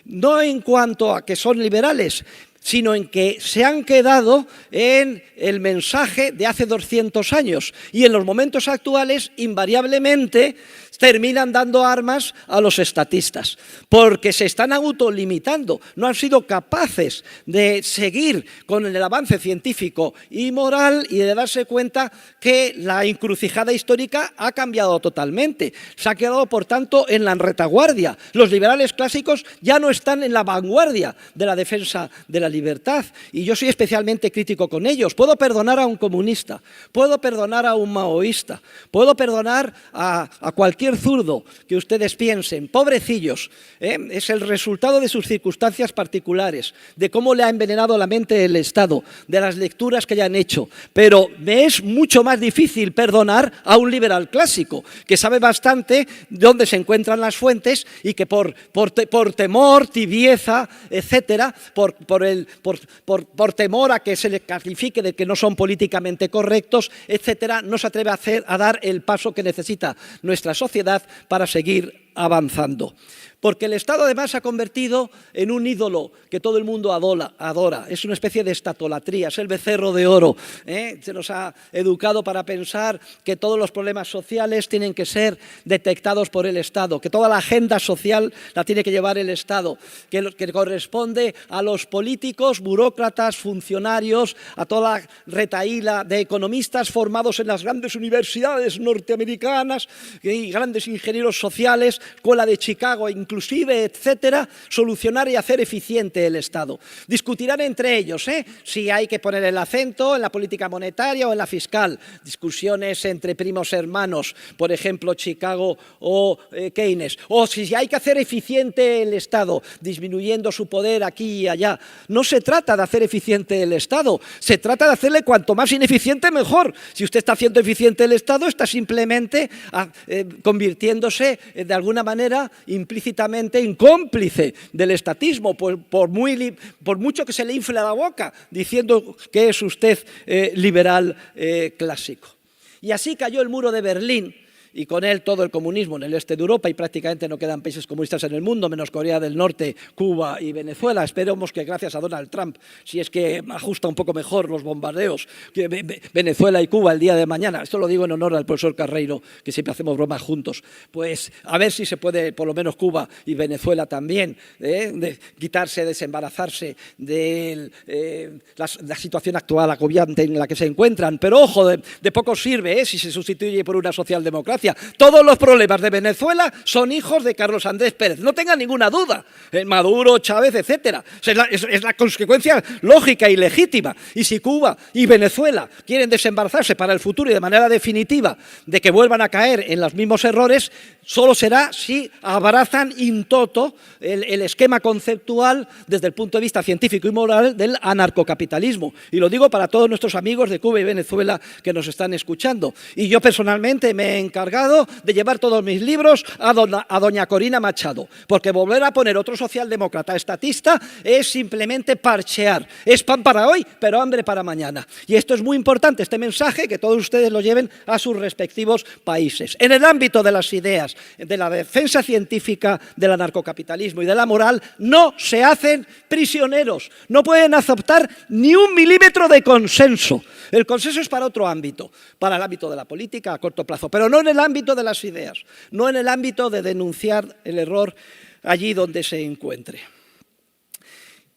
no en cuanto a que son liberales, sino en que se han quedado en el mensaje de hace 200 años y en los momentos actuales invariablemente terminan dando armas a los estatistas, porque se están autolimitando, no han sido capaces de seguir con el avance científico y moral y de darse cuenta que la encrucijada histórica ha cambiado totalmente. Se ha quedado, por tanto, en la retaguardia. Los liberales clásicos ya no están en la vanguardia de la defensa de la libertad y yo soy especialmente crítico con ellos. Puedo perdonar a un comunista, puedo perdonar a un maoísta, puedo perdonar a cualquier zurdo que ustedes piensen, pobrecillos, es el resultado de sus circunstancias particulares, de cómo le ha envenenado la mente el Estado, de las lecturas que hayan hecho, pero me es mucho más difícil perdonar a un liberal clásico, que sabe bastante dónde se encuentran las fuentes y que por temor, tibieza, etcétera, por temor a que se le califique de que no son políticamente correctos, etcétera, no se atreve a dar el paso que necesita nuestra sociedad para seguir avanzando. Porque el Estado además se ha convertido en un ídolo que todo el mundo adora. Es una especie de estatolatría, es el becerro de oro. Se nos ha educado para pensar que todos los problemas sociales tienen que ser detectados por el Estado, que toda la agenda social la tiene que llevar el Estado, que corresponde a los políticos, burócratas, funcionarios, a toda la retahíla de economistas formados en las grandes universidades norteamericanas y grandes ingenieros sociales, Escuela de Chicago, inclusive, etcétera, solucionar y hacer eficiente el Estado. Discutirán entre ellos si hay que poner el acento en la política monetaria o en la fiscal. Discusiones entre primos hermanos, por ejemplo, Chicago o Keynes. O si hay que hacer eficiente el Estado, disminuyendo su poder aquí y allá. No se trata de hacer eficiente el Estado, se trata de hacerle cuanto más ineficiente mejor. Si usted está haciendo eficiente el Estado, está simplemente convirtiéndose de alguna manera implícitamente en cómplice del estatismo, por mucho que se le infle la boca diciendo que es usted liberal clásico. Y así cayó el muro de Berlín y con él todo el comunismo en el este de Europa y prácticamente no quedan países comunistas en el mundo, menos Corea del Norte, Cuba y Venezuela. Esperemos que gracias a Donald Trump, si es que ajusta un poco mejor los bombardeos, que Venezuela y Cuba el día de mañana, esto lo digo en honor al profesor Carreiro, que siempre hacemos bromas juntos, pues a ver si se puede, por lo menos Cuba y Venezuela también, de quitarse, desembarazarse de la situación actual agobiante en la que se encuentran. Pero ojo, de poco sirve si se sustituye por una socialdemocracia. Todos los problemas de Venezuela son hijos de Carlos Andrés Pérez, no tengan ninguna duda. Maduro, Chávez, etcétera. Es la consecuencia lógica y legítima. Y si Cuba y Venezuela quieren desembarazarse para el futuro y de manera definitiva de que vuelvan a caer en los mismos errores, solo será si abrazan in toto el esquema conceptual desde el punto de vista científico y moral del anarcocapitalismo. Y lo digo para todos nuestros amigos de Cuba y Venezuela que nos están escuchando. Y yo personalmente me he encargado de llevar todos mis libros a doña Corina Machado, porque volver a poner otro socialdemócrata estatista es simplemente parchear. Es pan para hoy, pero hambre para mañana. Y esto es muy importante, este mensaje, que todos ustedes lo lleven a sus respectivos países. En el ámbito de las ideas, de la defensa científica del anarcocapitalismo y de la moral, no se hacen prisioneros. No pueden aceptar ni un milímetro de consenso. El consenso es para otro ámbito, para el ámbito de la política a corto plazo, pero no en el ámbito de las ideas, no en el ámbito de denunciar el error allí donde se encuentre.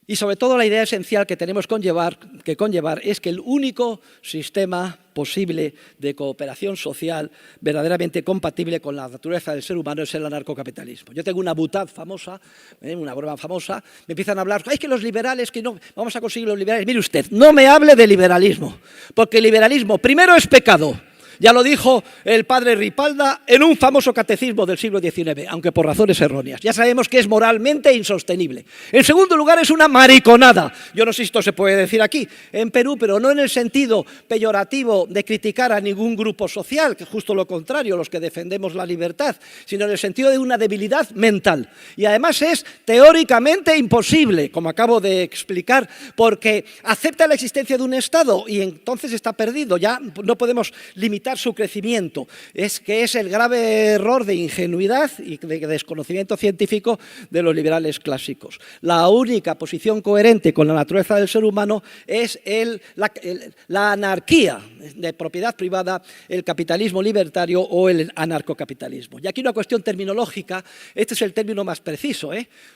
Y sobre todo la idea esencial que tenemos que conllevar es que el único sistema posible de cooperación social verdaderamente compatible con la naturaleza del ser humano es el anarcocapitalismo. Yo tengo una butad famosa, una broma famosa, me empiezan a hablar, es que los liberales, que no vamos a conseguir los liberales. Mire usted, no me hable de liberalismo, porque el liberalismo primero es pecado Ya lo dijo el padre Ripalda en un famoso catecismo del siglo XIX, aunque por razones erróneas. Ya sabemos que es moralmente insostenible. En segundo lugar, es una mariconada. Yo no sé si esto se puede decir aquí, en Perú, pero no en el sentido peyorativo de criticar a ningún grupo social, que justo lo contrario, los que defendemos la libertad, sino en el sentido de una debilidad mental. Y además es teóricamente imposible, como acabo de explicar, porque acepta la existencia de un Estado y entonces está perdido. Ya no podemos limitar su crecimiento. Es el grave error de ingenuidad y de desconocimiento científico de los liberales clásicos. La única posición coherente con la naturaleza del ser humano es la anarquía de propiedad privada, el capitalismo libertario o el anarcocapitalismo. Y aquí una cuestión terminológica, este es el término más preciso,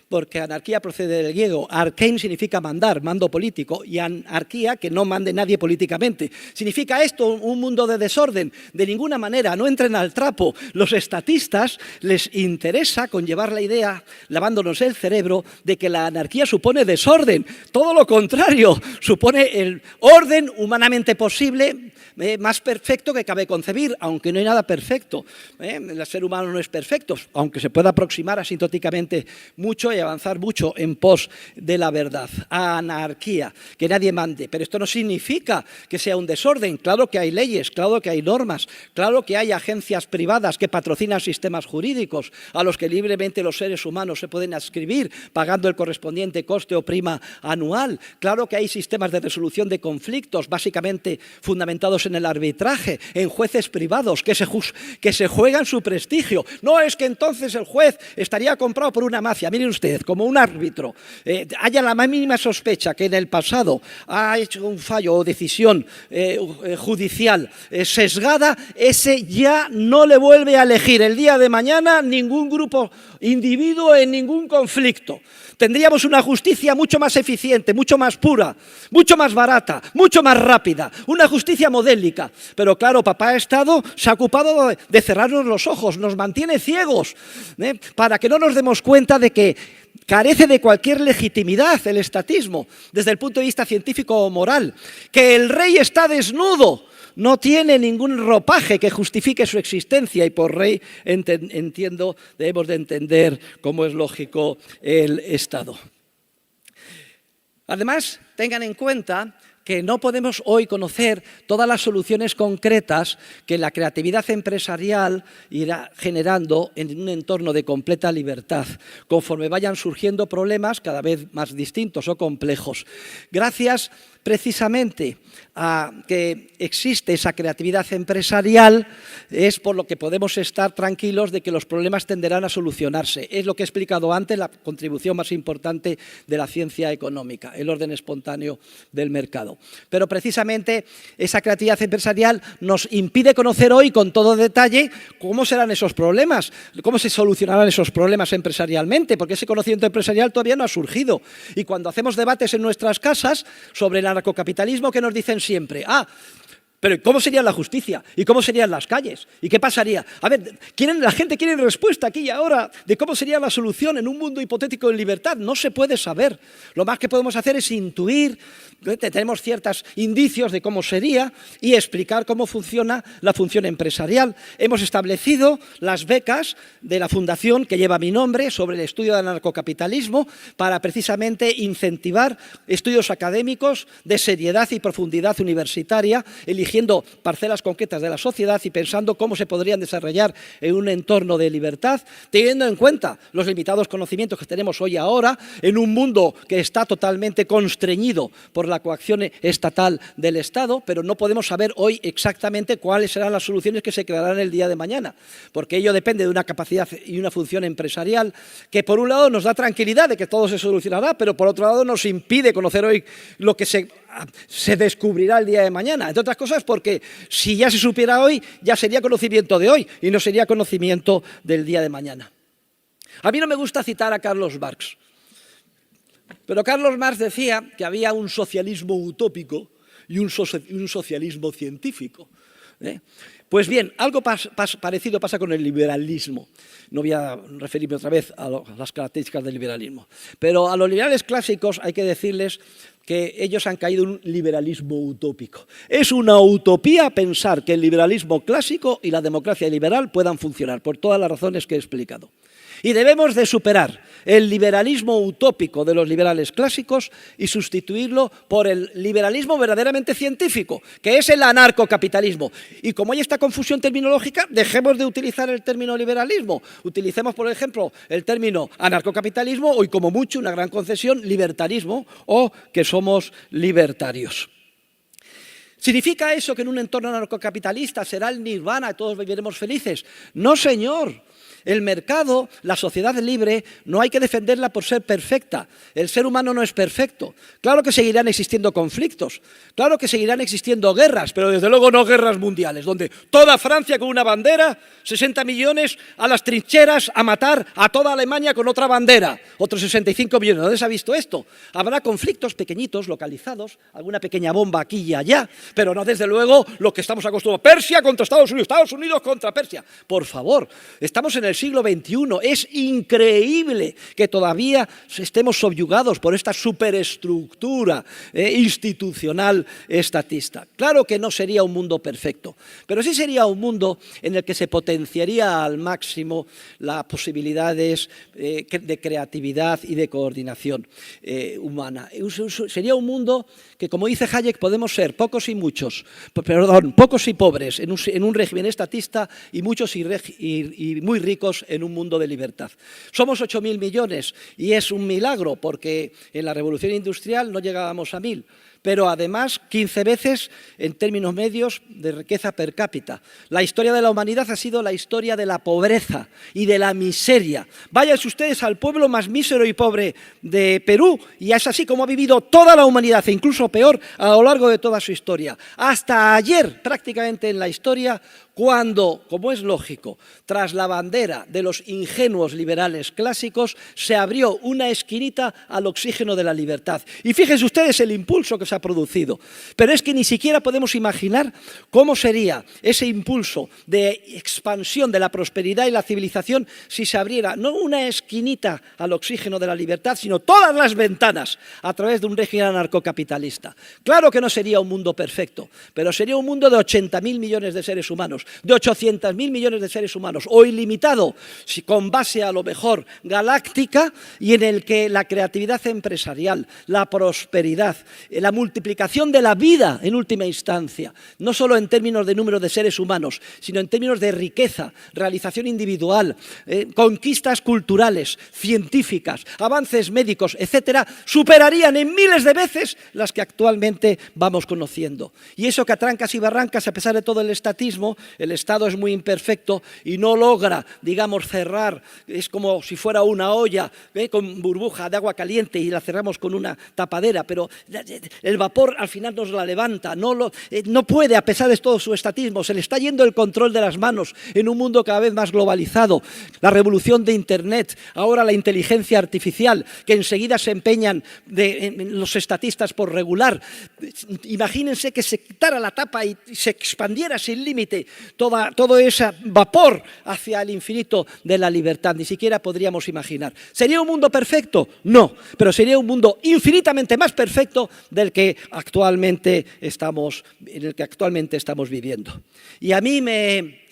porque anarquía procede del griego, arkein significa mandar, mando político, y anarquía, que no mande nadie políticamente. ¿Significa esto un mundo de desorden? De ninguna manera, no entren al trapo. Los estatistas les interesa conllevar la idea, lavándonos el cerebro, de que la anarquía supone desorden. Todo lo contrario, supone el orden humanamente posible, más perfecto que cabe concebir, aunque no hay nada perfecto. El ser humano no es perfecto, aunque se pueda aproximar asintóticamente mucho y avanzar mucho en pos de la verdad. Anarquía, que nadie mande. Pero esto no significa que sea un desorden. Claro que hay leyes, claro que hay normas, claro que hay agencias privadas que patrocinan sistemas jurídicos a los que libremente los seres humanos se pueden adscribir pagando el correspondiente coste o prima anual. Claro que hay sistemas de resolución de conflictos básicamente fundamentados en el arbitraje, en jueces privados que se juegan su prestigio. No es que entonces el juez estaría comprado por una mafia. Miren usted, como un árbitro haya la más mínima sospecha que en el pasado ha hecho un fallo o decisión judicial sesgada, ese ya no le vuelve a elegir el día de mañana ningún grupo, individuo en ningún conflicto. Tendríamos una justicia mucho más eficiente, mucho más pura, mucho más barata, mucho más rápida, una justicia modélica. Pero claro, papá Estado se ha ocupado de cerrarnos los ojos, nos mantiene ciegos, para que no nos demos cuenta de que carece de cualquier legitimidad el estatismo, desde el punto de vista científico o moral, que el rey está desnudo, no tiene ningún ropaje que justifique su existencia y por rey debemos de entender, como es lógico, el Estado. Además, tengan en cuenta que no podemos hoy conocer todas las soluciones concretas que la creatividad empresarial irá generando en un entorno de completa libertad, conforme vayan surgiendo problemas cada vez más distintos o complejos. Gracias precisamente a que existe esa creatividad empresarial, es por lo que podemos estar tranquilos de que los problemas tenderán a solucionarse. Es lo que he explicado antes, la contribución más importante de la ciencia económica, el orden espontáneo del mercado. Pero precisamente esa creatividad empresarial nos impide conocer hoy con todo detalle cómo serán esos problemas, cómo se solucionarán esos problemas empresarialmente, porque ese conocimiento empresarial todavía no ha surgido. Y cuando hacemos debates en nuestras casas sobre el anarcocapitalismo, ¿qué nos dicen siempre? Pero ¿cómo sería la justicia? ¿Y cómo serían las calles? ¿Y qué pasaría? A ver, la gente quiere respuesta aquí y ahora de cómo sería la solución en un mundo hipotético en libertad. No se puede saber. Lo más que podemos hacer es intuir, tenemos ciertos indicios de cómo sería y explicar cómo funciona la función empresarial. Hemos establecido las becas de la fundación que lleva mi nombre sobre el estudio del anarcocapitalismo para precisamente incentivar estudios académicos de seriedad y profundidad universitaria, eligiendo parcelas concretas de la sociedad y pensando cómo se podrían desarrollar en un entorno de libertad, teniendo en cuenta los limitados conocimientos que tenemos hoy ahora en un mundo que está totalmente constreñido por la coacción estatal del Estado, pero no podemos saber hoy exactamente cuáles serán las soluciones que se crearán el día de mañana, porque ello depende de una capacidad y una función empresarial que por un lado nos da tranquilidad de que todo se solucionará, pero por otro lado nos impide conocer hoy lo que se descubrirá el día de mañana. Entre otras cosas porque si ya se supiera hoy, ya sería conocimiento de hoy y no sería conocimiento del día de mañana. A mí no me gusta citar a Carlos Marx, pero Carlos Marx decía que había un socialismo utópico y un socialismo científico. Pues bien, algo parecido pasa con el liberalismo. No voy a referirme otra vez a las características del liberalismo. Pero a los liberales clásicos hay que decirles que ellos han caído en un liberalismo utópico. Es una utopía pensar que el liberalismo clásico y la democracia liberal puedan funcionar, por todas las razones que he explicado. Y debemos de superar el liberalismo utópico de los liberales clásicos y sustituirlo por el liberalismo verdaderamente científico, que es el anarcocapitalismo. Y como hay esta confusión terminológica, dejemos de utilizar el término liberalismo. Utilicemos, por ejemplo, el término anarcocapitalismo o, y como mucho, una gran concesión, libertarismo o que somos libertarios. ¿Significa eso que en un entorno anarcocapitalista será el nirvana y todos viviremos felices? No, señor. El mercado, la sociedad libre, no hay que defenderla por ser perfecta. El ser humano no es perfecto. Claro que seguirán existiendo conflictos, claro que seguirán existiendo guerras, pero desde luego no guerras mundiales, donde toda Francia con una bandera, 60 millones a las trincheras a matar a toda Alemania con otra bandera, otros 65 millones. ¿Dónde se ha visto esto? Habrá conflictos pequeñitos, localizados, alguna pequeña bomba aquí y allá, pero no desde luego lo que estamos acostumbrados. Persia contra Estados Unidos contra Persia. Por favor, estamos en el siglo XXI. Es increíble que todavía estemos subyugados por esta superestructura institucional estatista. Claro que no sería un mundo perfecto, pero sí sería un mundo en el que se potenciaría al máximo las posibilidades de creatividad y de coordinación humana. Sería un mundo que, como dice Hayek, podemos ser pocos y pobres en un régimen estatista y muchos y muy ricos en un mundo de libertad. Somos 8.000 millones y es un milagro porque en la revolución industrial no llegábamos a 1.000. Pero además 15 veces en términos medios de riqueza per cápita. La historia de la humanidad ha sido la historia de la pobreza y de la miseria. Váyanse ustedes al pueblo más mísero y pobre de Perú y es así como ha vivido toda la humanidad, e incluso peor, a lo largo de toda su historia. Hasta ayer, prácticamente en la historia, cuando, como es lógico, tras la bandera de los ingenuos liberales clásicos, se abrió una esquinita al oxígeno de la libertad. Y fíjense ustedes el impulso que se ha producido. Pero es que ni siquiera podemos imaginar cómo sería ese impulso de expansión de la prosperidad y la civilización si se abriera no una esquinita al oxígeno de la libertad, sino todas las ventanas a través de un régimen anarcocapitalista. Claro que no sería un mundo perfecto, pero sería un mundo de 80.000 millones de seres humanos, de 800.000 millones de seres humanos, o ilimitado, con base a lo mejor galáctica, y en el que la creatividad empresarial, la prosperidad, la multiplicación de la vida en última instancia, no solo en términos de número de seres humanos, sino en términos de riqueza, realización individual, conquistas culturales, científicas, avances médicos, etcétera, superarían en miles de veces las que actualmente vamos conociendo. Y eso que a trancas y barrancas, a pesar de todo el estatismo, el Estado es muy imperfecto y no logra, digamos, cerrar. Es como si fuera una olla con burbuja de agua caliente y la cerramos con una tapadera, pero el vapor al final nos la levanta. No puede, a pesar de todo su estatismo. Se le está yendo el control de las manos en un mundo cada vez más globalizado. La revolución de Internet, ahora la inteligencia artificial, que enseguida se empeñan los estatistas por regular. Imagínense que se quitara la tapa y se expandiera sin límite todo ese vapor hacia el infinito de la libertad. Ni siquiera podríamos imaginar. ¿Sería un mundo perfecto? No, pero sería un mundo infinitamente más perfecto en el que actualmente estamos viviendo. Y a mí me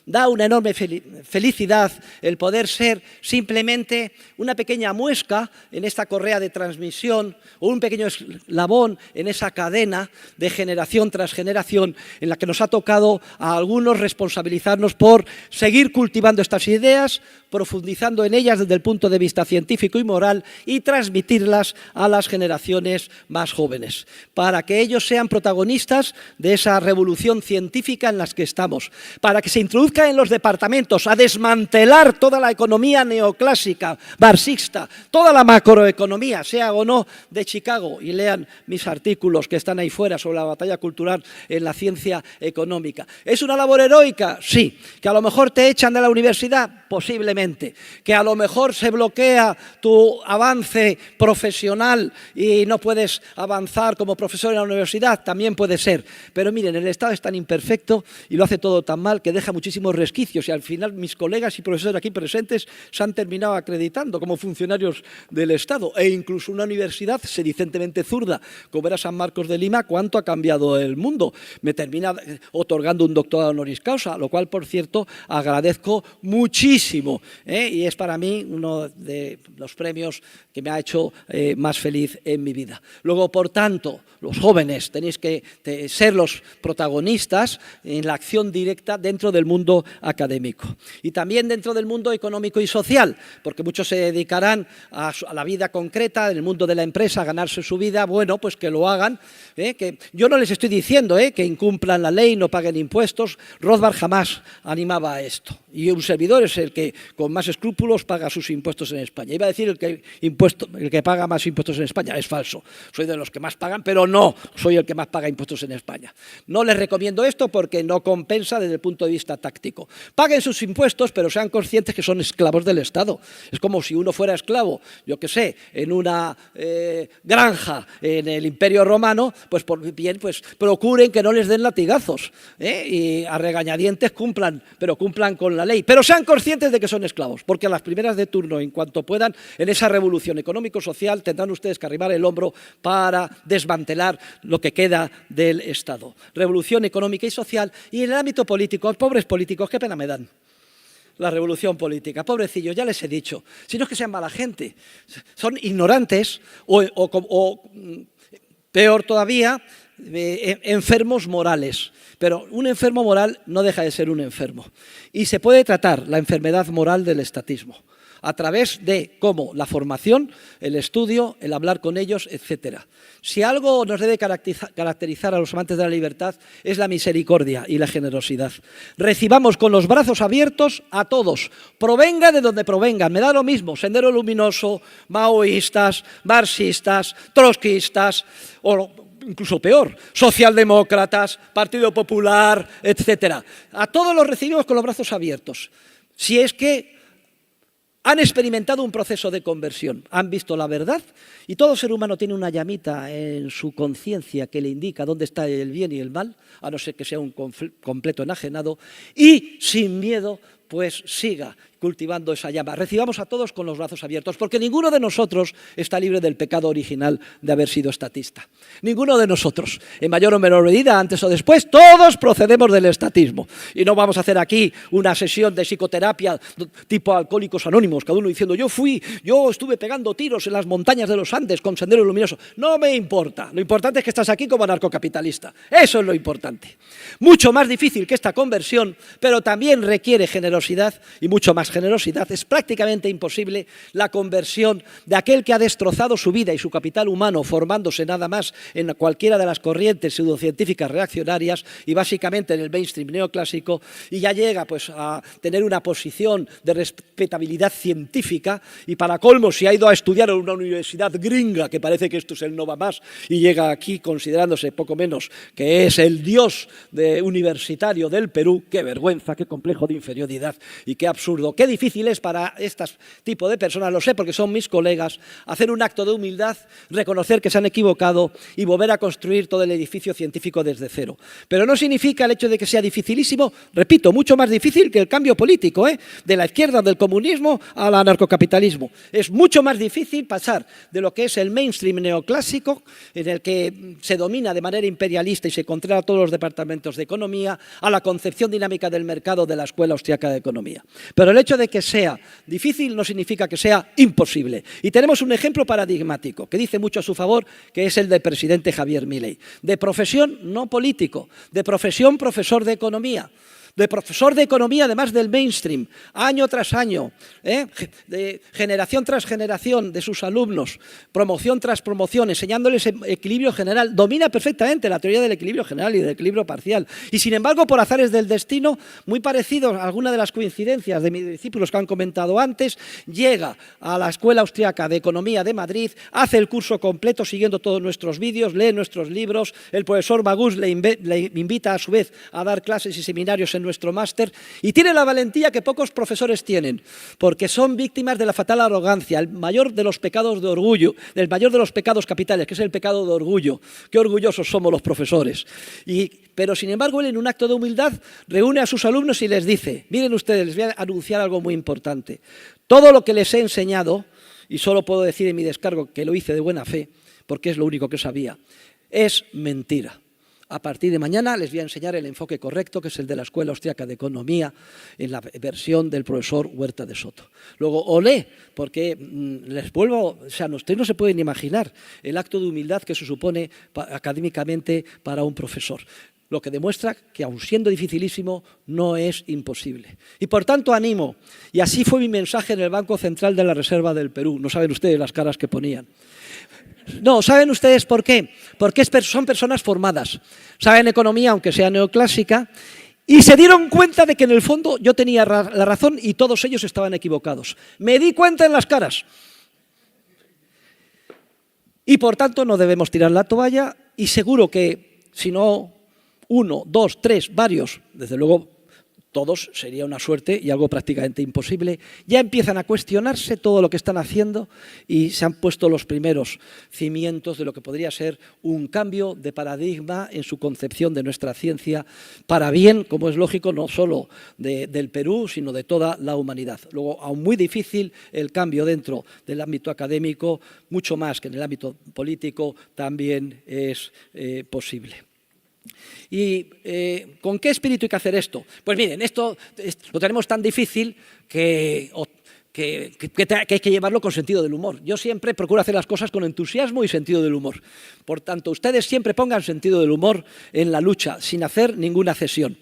da una enorme felicidad el poder ser simplemente una pequeña muesca en esta correa de transmisión o un pequeño eslabón en esa cadena de generación tras generación en la que nos ha tocado a algunos responsabilizarnos por seguir cultivando estas ideas, profundizando en ellas desde el punto de vista científico y moral y transmitirlas a las generaciones más jóvenes, para que ellos sean protagonistas de esa revolución científica en la que estamos, para que se introduzca en los departamentos a desmantelar toda la economía neoclásica, marxista, toda la macroeconomía, sea o no de Chicago, y lean mis artículos que están ahí fuera sobre la batalla cultural en la ciencia económica. ¿Es una labor heroica? Sí. ¿Que a lo mejor te echan de la universidad? Posiblemente. ¿Que a lo mejor se bloquea tu avance profesional y no puedes avanzar como profesor en la universidad? También puede ser. Pero miren, el Estado es tan imperfecto y lo hace todo tan mal que deja muchísimos resquicios y al final mis colegas y profesores aquí presentes se han terminado acreditando como funcionarios del Estado e incluso una universidad sedicentemente zurda como era San Marcos de Lima, ¿cuánto ha cambiado el mundo? Me termina otorgando un doctorado honoris causa, lo cual, por cierto, agradezco muchísimo, y es para mí uno de los premios que me ha hecho más feliz en mi vida. Luego, por tanto, los jóvenes tenéis que ser los protagonistas en la acción directa dentro del mundo académico y también dentro del mundo económico y social, porque muchos se dedicarán a la vida concreta, en el mundo de la empresa, a ganarse su vida. Bueno, pues que lo hagan, que yo no les estoy diciendo que incumplan la ley, no paguen impuestos. Rothbard jamás animaba a esto y un servidor es el que con más escrúpulos paga sus impuestos en España. Iba a decir el que paga más impuestos en España, es falso, soy de los que más pagan, pero no soy el que más paga impuestos en España. No les recomiendo esto porque no compensa desde el punto de vista táctico. Paguen sus impuestos, pero sean conscientes que son esclavos del Estado. Es como si uno fuera esclavo, yo qué sé, en una granja en el Imperio Romano, pues procuren que no les den latigazos, y a regañadientes cumplan con la ley, pero sean conscientes de que son esclavos, porque a las primeras de turno, en cuanto puedan, en esa revolución económico-social tendrán ustedes que arrimar el hombro para desmantelar lo que queda del Estado. Revolución económica y social. Y en el ámbito político, pobres políticos, qué pena me dan. La revolución política, pobrecillos, ya les he dicho, si no es que sean mala gente, son ignorantes o peor todavía, enfermos morales. Pero un enfermo moral no deja de ser un enfermo. Y se puede tratar la enfermedad moral del estatismo a través de cómo la formación, el estudio, el hablar con ellos, etcétera. Si algo nos debe caracterizar a los amantes de la libertad es la misericordia y la generosidad. Recibamos con los brazos abiertos a todos, provenga de donde provengan, me da lo mismo, Sendero Luminoso, maoístas, marxistas, trotskistas o incluso peor, socialdemócratas, Partido Popular, etcétera. A todos los recibimos con los brazos abiertos. Si es que han experimentado un proceso de conversión, han visto la verdad y todo ser humano tiene una llamita en su conciencia que le indica dónde está el bien y el mal, a no ser que sea un completo enajenado, y sin miedo pues siga cultivando esa llama. Recibamos a todos con los brazos abiertos, porque ninguno de nosotros está libre del pecado original de haber sido estatista. Ninguno de nosotros, en mayor o menor medida, antes o después, todos procedemos del estatismo. Y no vamos a hacer aquí una sesión de psicoterapia tipo Alcohólicos Anónimos, cada uno diciendo yo estuve pegando tiros en las montañas de los Andes con Sendero Luminoso. No me importa, lo importante es que estás aquí como anarcocapitalista. Eso es lo importante. Mucho más difícil que esta conversión, pero también requiere generosidad y mucho más generosidad. Es prácticamente imposible la conversión de aquel que ha destrozado su vida y su capital humano formándose nada más en cualquiera de las corrientes pseudocientíficas reaccionarias y básicamente en el mainstream neoclásico y ya llega pues a tener una posición de respetabilidad científica y para colmo si ha ido a estudiar en una universidad gringa que parece que esto es el no va más y llega aquí considerándose poco menos que es el dios universitario del Perú, qué vergüenza, qué complejo de inferioridad y qué absurdo. Qué difícil es para este tipo de personas, lo sé porque son mis colegas, hacer un acto de humildad, reconocer que se han equivocado y volver a construir todo el edificio científico desde cero. Pero no significa el hecho de que sea dificilísimo, repito, mucho más difícil que el cambio político, de la izquierda, del comunismo al anarcocapitalismo. Es mucho más difícil pasar de lo que es el mainstream neoclásico, en el que se domina de manera imperialista y se controla todos los departamentos de economía, a la concepción dinámica del mercado de la Escuela Austriaca de Economía. Pero el hecho de que sea difícil no significa que sea imposible. Y tenemos un ejemplo paradigmático que dice mucho a su favor, que es el del presidente Javier Milei. De profesión no político, de profesión profesor de economía. De profesor de economía, además del mainstream, año tras año, de generación tras generación de sus alumnos, promoción tras promoción, enseñándoles equilibrio general, domina perfectamente la teoría del equilibrio general y del equilibrio parcial. Y sin embargo, por azares del destino, muy parecido a alguna de las coincidencias de mis discípulos que han comentado antes, llega a la Escuela Austriaca de Economía de Madrid, hace el curso completo siguiendo todos nuestros vídeos, lee nuestros libros, el profesor Magús le invita a su vez a dar clases y seminarios en nuestro máster y tiene la valentía que pocos profesores tienen, porque son víctimas de la fatal arrogancia, el mayor de los pecados de orgullo, el mayor de los pecados capitales, que es el pecado de orgullo. Qué orgullosos somos los profesores. Pero sin embargo, él en un acto de humildad reúne a sus alumnos y les dice, miren ustedes, les voy a anunciar algo muy importante. Todo lo que les he enseñado, y solo puedo decir en mi descargo que lo hice de buena fe, porque es lo único que sabía, es mentira. A partir de mañana les voy a enseñar el enfoque correcto, que es el de la Escuela Austriaca de Economía, en la versión del profesor Huerta de Soto. Luego, olé, porque les vuelvo, o sea, ustedes no se pueden imaginar el acto de humildad que se supone académicamente para un profesor. Lo que demuestra que, aun siendo dificilísimo, no es imposible. Y por tanto animo, y así fue mi mensaje en el Banco Central de la Reserva del Perú. No saben ustedes las caras que ponían. No, ¿saben ustedes por qué? Porque son personas formadas, saben economía, aunque sea neoclásica, y se dieron cuenta de que en el fondo yo tenía la razón y todos ellos estaban equivocados. Me di cuenta en las caras. Y por tanto no debemos tirar la toalla y seguro que si no uno, dos, tres, varios, desde luego todos sería una suerte y algo prácticamente imposible, ya empiezan a cuestionarse todo lo que están haciendo y se han puesto los primeros cimientos de lo que podría ser un cambio de paradigma en su concepción de nuestra ciencia para bien, como es lógico, no solo del Perú, sino de toda la humanidad. Luego, aún muy difícil el cambio dentro del ámbito académico, mucho más que en el ámbito político, también es posible. ¿Y con qué espíritu hay que hacer esto? Pues miren, esto lo tenemos tan difícil que hay que llevarlo con sentido del humor. Yo siempre procuro hacer las cosas con entusiasmo y sentido del humor. Por tanto, ustedes siempre pongan sentido del humor en la lucha, sin hacer ninguna cesión.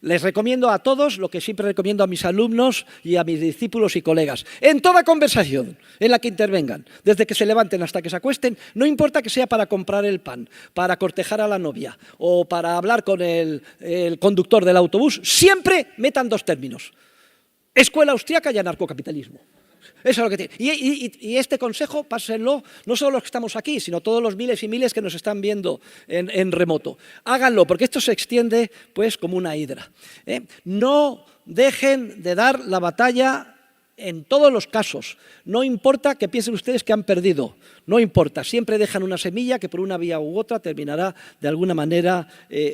Les recomiendo a todos lo que siempre recomiendo a mis alumnos y a mis discípulos y colegas. En toda conversación en la que intervengan, desde que se levanten hasta que se acuesten, no importa que sea para comprar el pan, para cortejar a la novia o para hablar con el conductor del autobús, siempre metan dos términos: escuela austriaca y anarcocapitalismo. Eso es lo que tiene. Y este consejo, pásenlo, no solo los que estamos aquí, sino todos los miles y miles que nos están viendo en remoto. Háganlo, porque esto se extiende pues como una hidra. No dejen de dar la batalla en todos los casos. No importa que piensen ustedes que han perdido, no importa. Siempre dejan una semilla que por una vía u otra terminará de alguna manera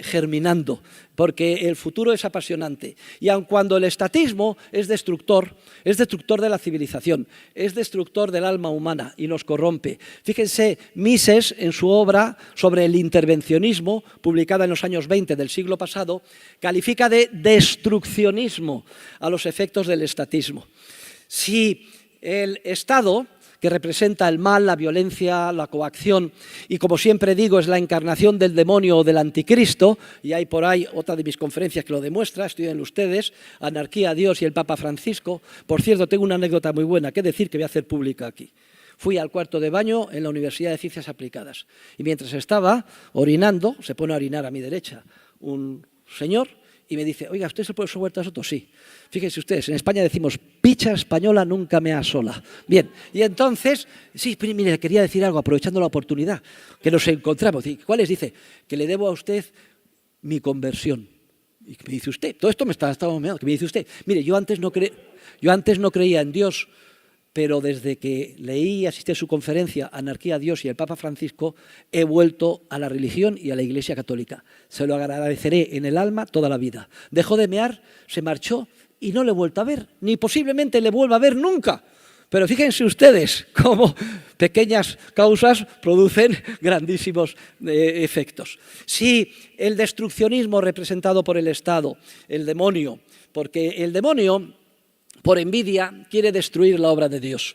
germinando, porque el futuro es apasionante. Y aun cuando el estatismo es destructor de la civilización, es destructor del alma humana y nos corrompe. Fíjense, Mises, en su obra sobre el intervencionismo, publicada en los años 20 del siglo pasado, califica de destruccionismo a los efectos del estatismo. Si el Estado, que representa el mal, la violencia, la coacción, y como siempre digo, es la encarnación del demonio o del anticristo, y hay por ahí otra de mis conferencias que lo demuestra, estudien ustedes, Anarquía, Dios y el Papa Francisco. Por cierto, tengo una anécdota muy buena que decir que voy a hacer pública aquí. Fui al cuarto de baño en la Universidad de Ciencias Aplicadas, y mientras estaba orinando, se pone a orinar a mi derecha un señor, y me dice, oiga, ¿usted es el profesor Huerta de Soto? Sí. Fíjense ustedes, en España decimos, picha española nunca me asola. Bien, y entonces, sí, mire, le quería decir algo, aprovechando la oportunidad, que nos encontramos. ¿Cuál es? Dice, que le debo a usted mi conversión. ¿Y qué me dice usted? Todo esto me estaba mirando. ¿Qué me dice usted? Mire, yo antes no creía en Dios, pero desde que leí y asistí a su conferencia Anarquía, Dios y el Papa Francisco, he vuelto a la religión y a la Iglesia Católica. Se lo agradeceré en el alma toda la vida. Dejó de mear, se marchó y no le he vuelto a ver, ni posiblemente le vuelva a ver nunca. Pero fíjense ustedes cómo pequeñas causas producen grandísimos efectos. Si el destruccionismo representado por el Estado, el demonio, porque el demonio, por envidia, quiere destruir la obra de Dios.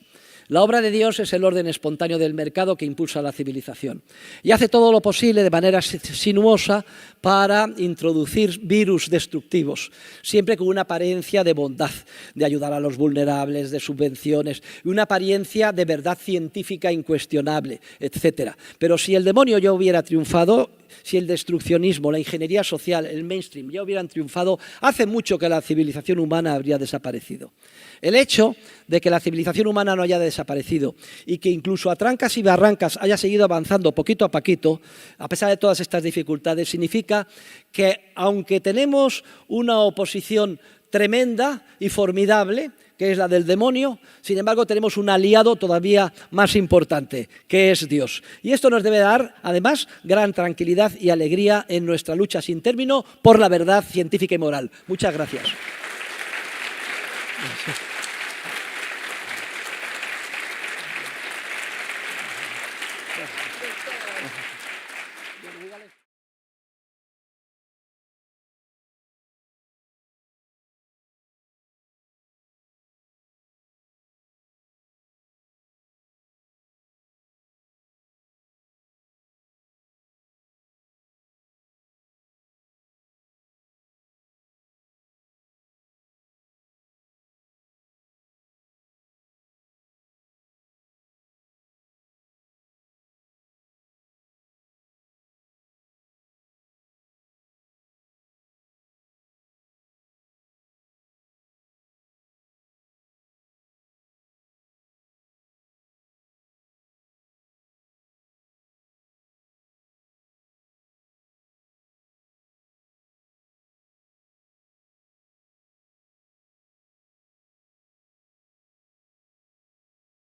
La obra de Dios es el orden espontáneo del mercado que impulsa la civilización y hace todo lo posible de manera sinuosa para introducir virus destructivos, siempre con una apariencia de bondad, de ayudar a los vulnerables, de subvenciones, y una apariencia de verdad científica incuestionable, etc. Pero si el demonio ya hubiera triunfado, si el destruccionismo, la ingeniería social, el mainstream ya hubieran triunfado, hace mucho que la civilización humana habría desaparecido. El hecho de que la civilización humana no haya desaparecido y que incluso a trancas y barrancas haya seguido avanzando poquito a poquito, a pesar de todas estas dificultades, significa que aunque tenemos una oposición tremenda y formidable, que es la del demonio, sin embargo tenemos un aliado todavía más importante, que es Dios. Y esto nos debe dar, además, gran tranquilidad y alegría en nuestra lucha sin término por la verdad científica y moral. Muchas gracias. Gracias.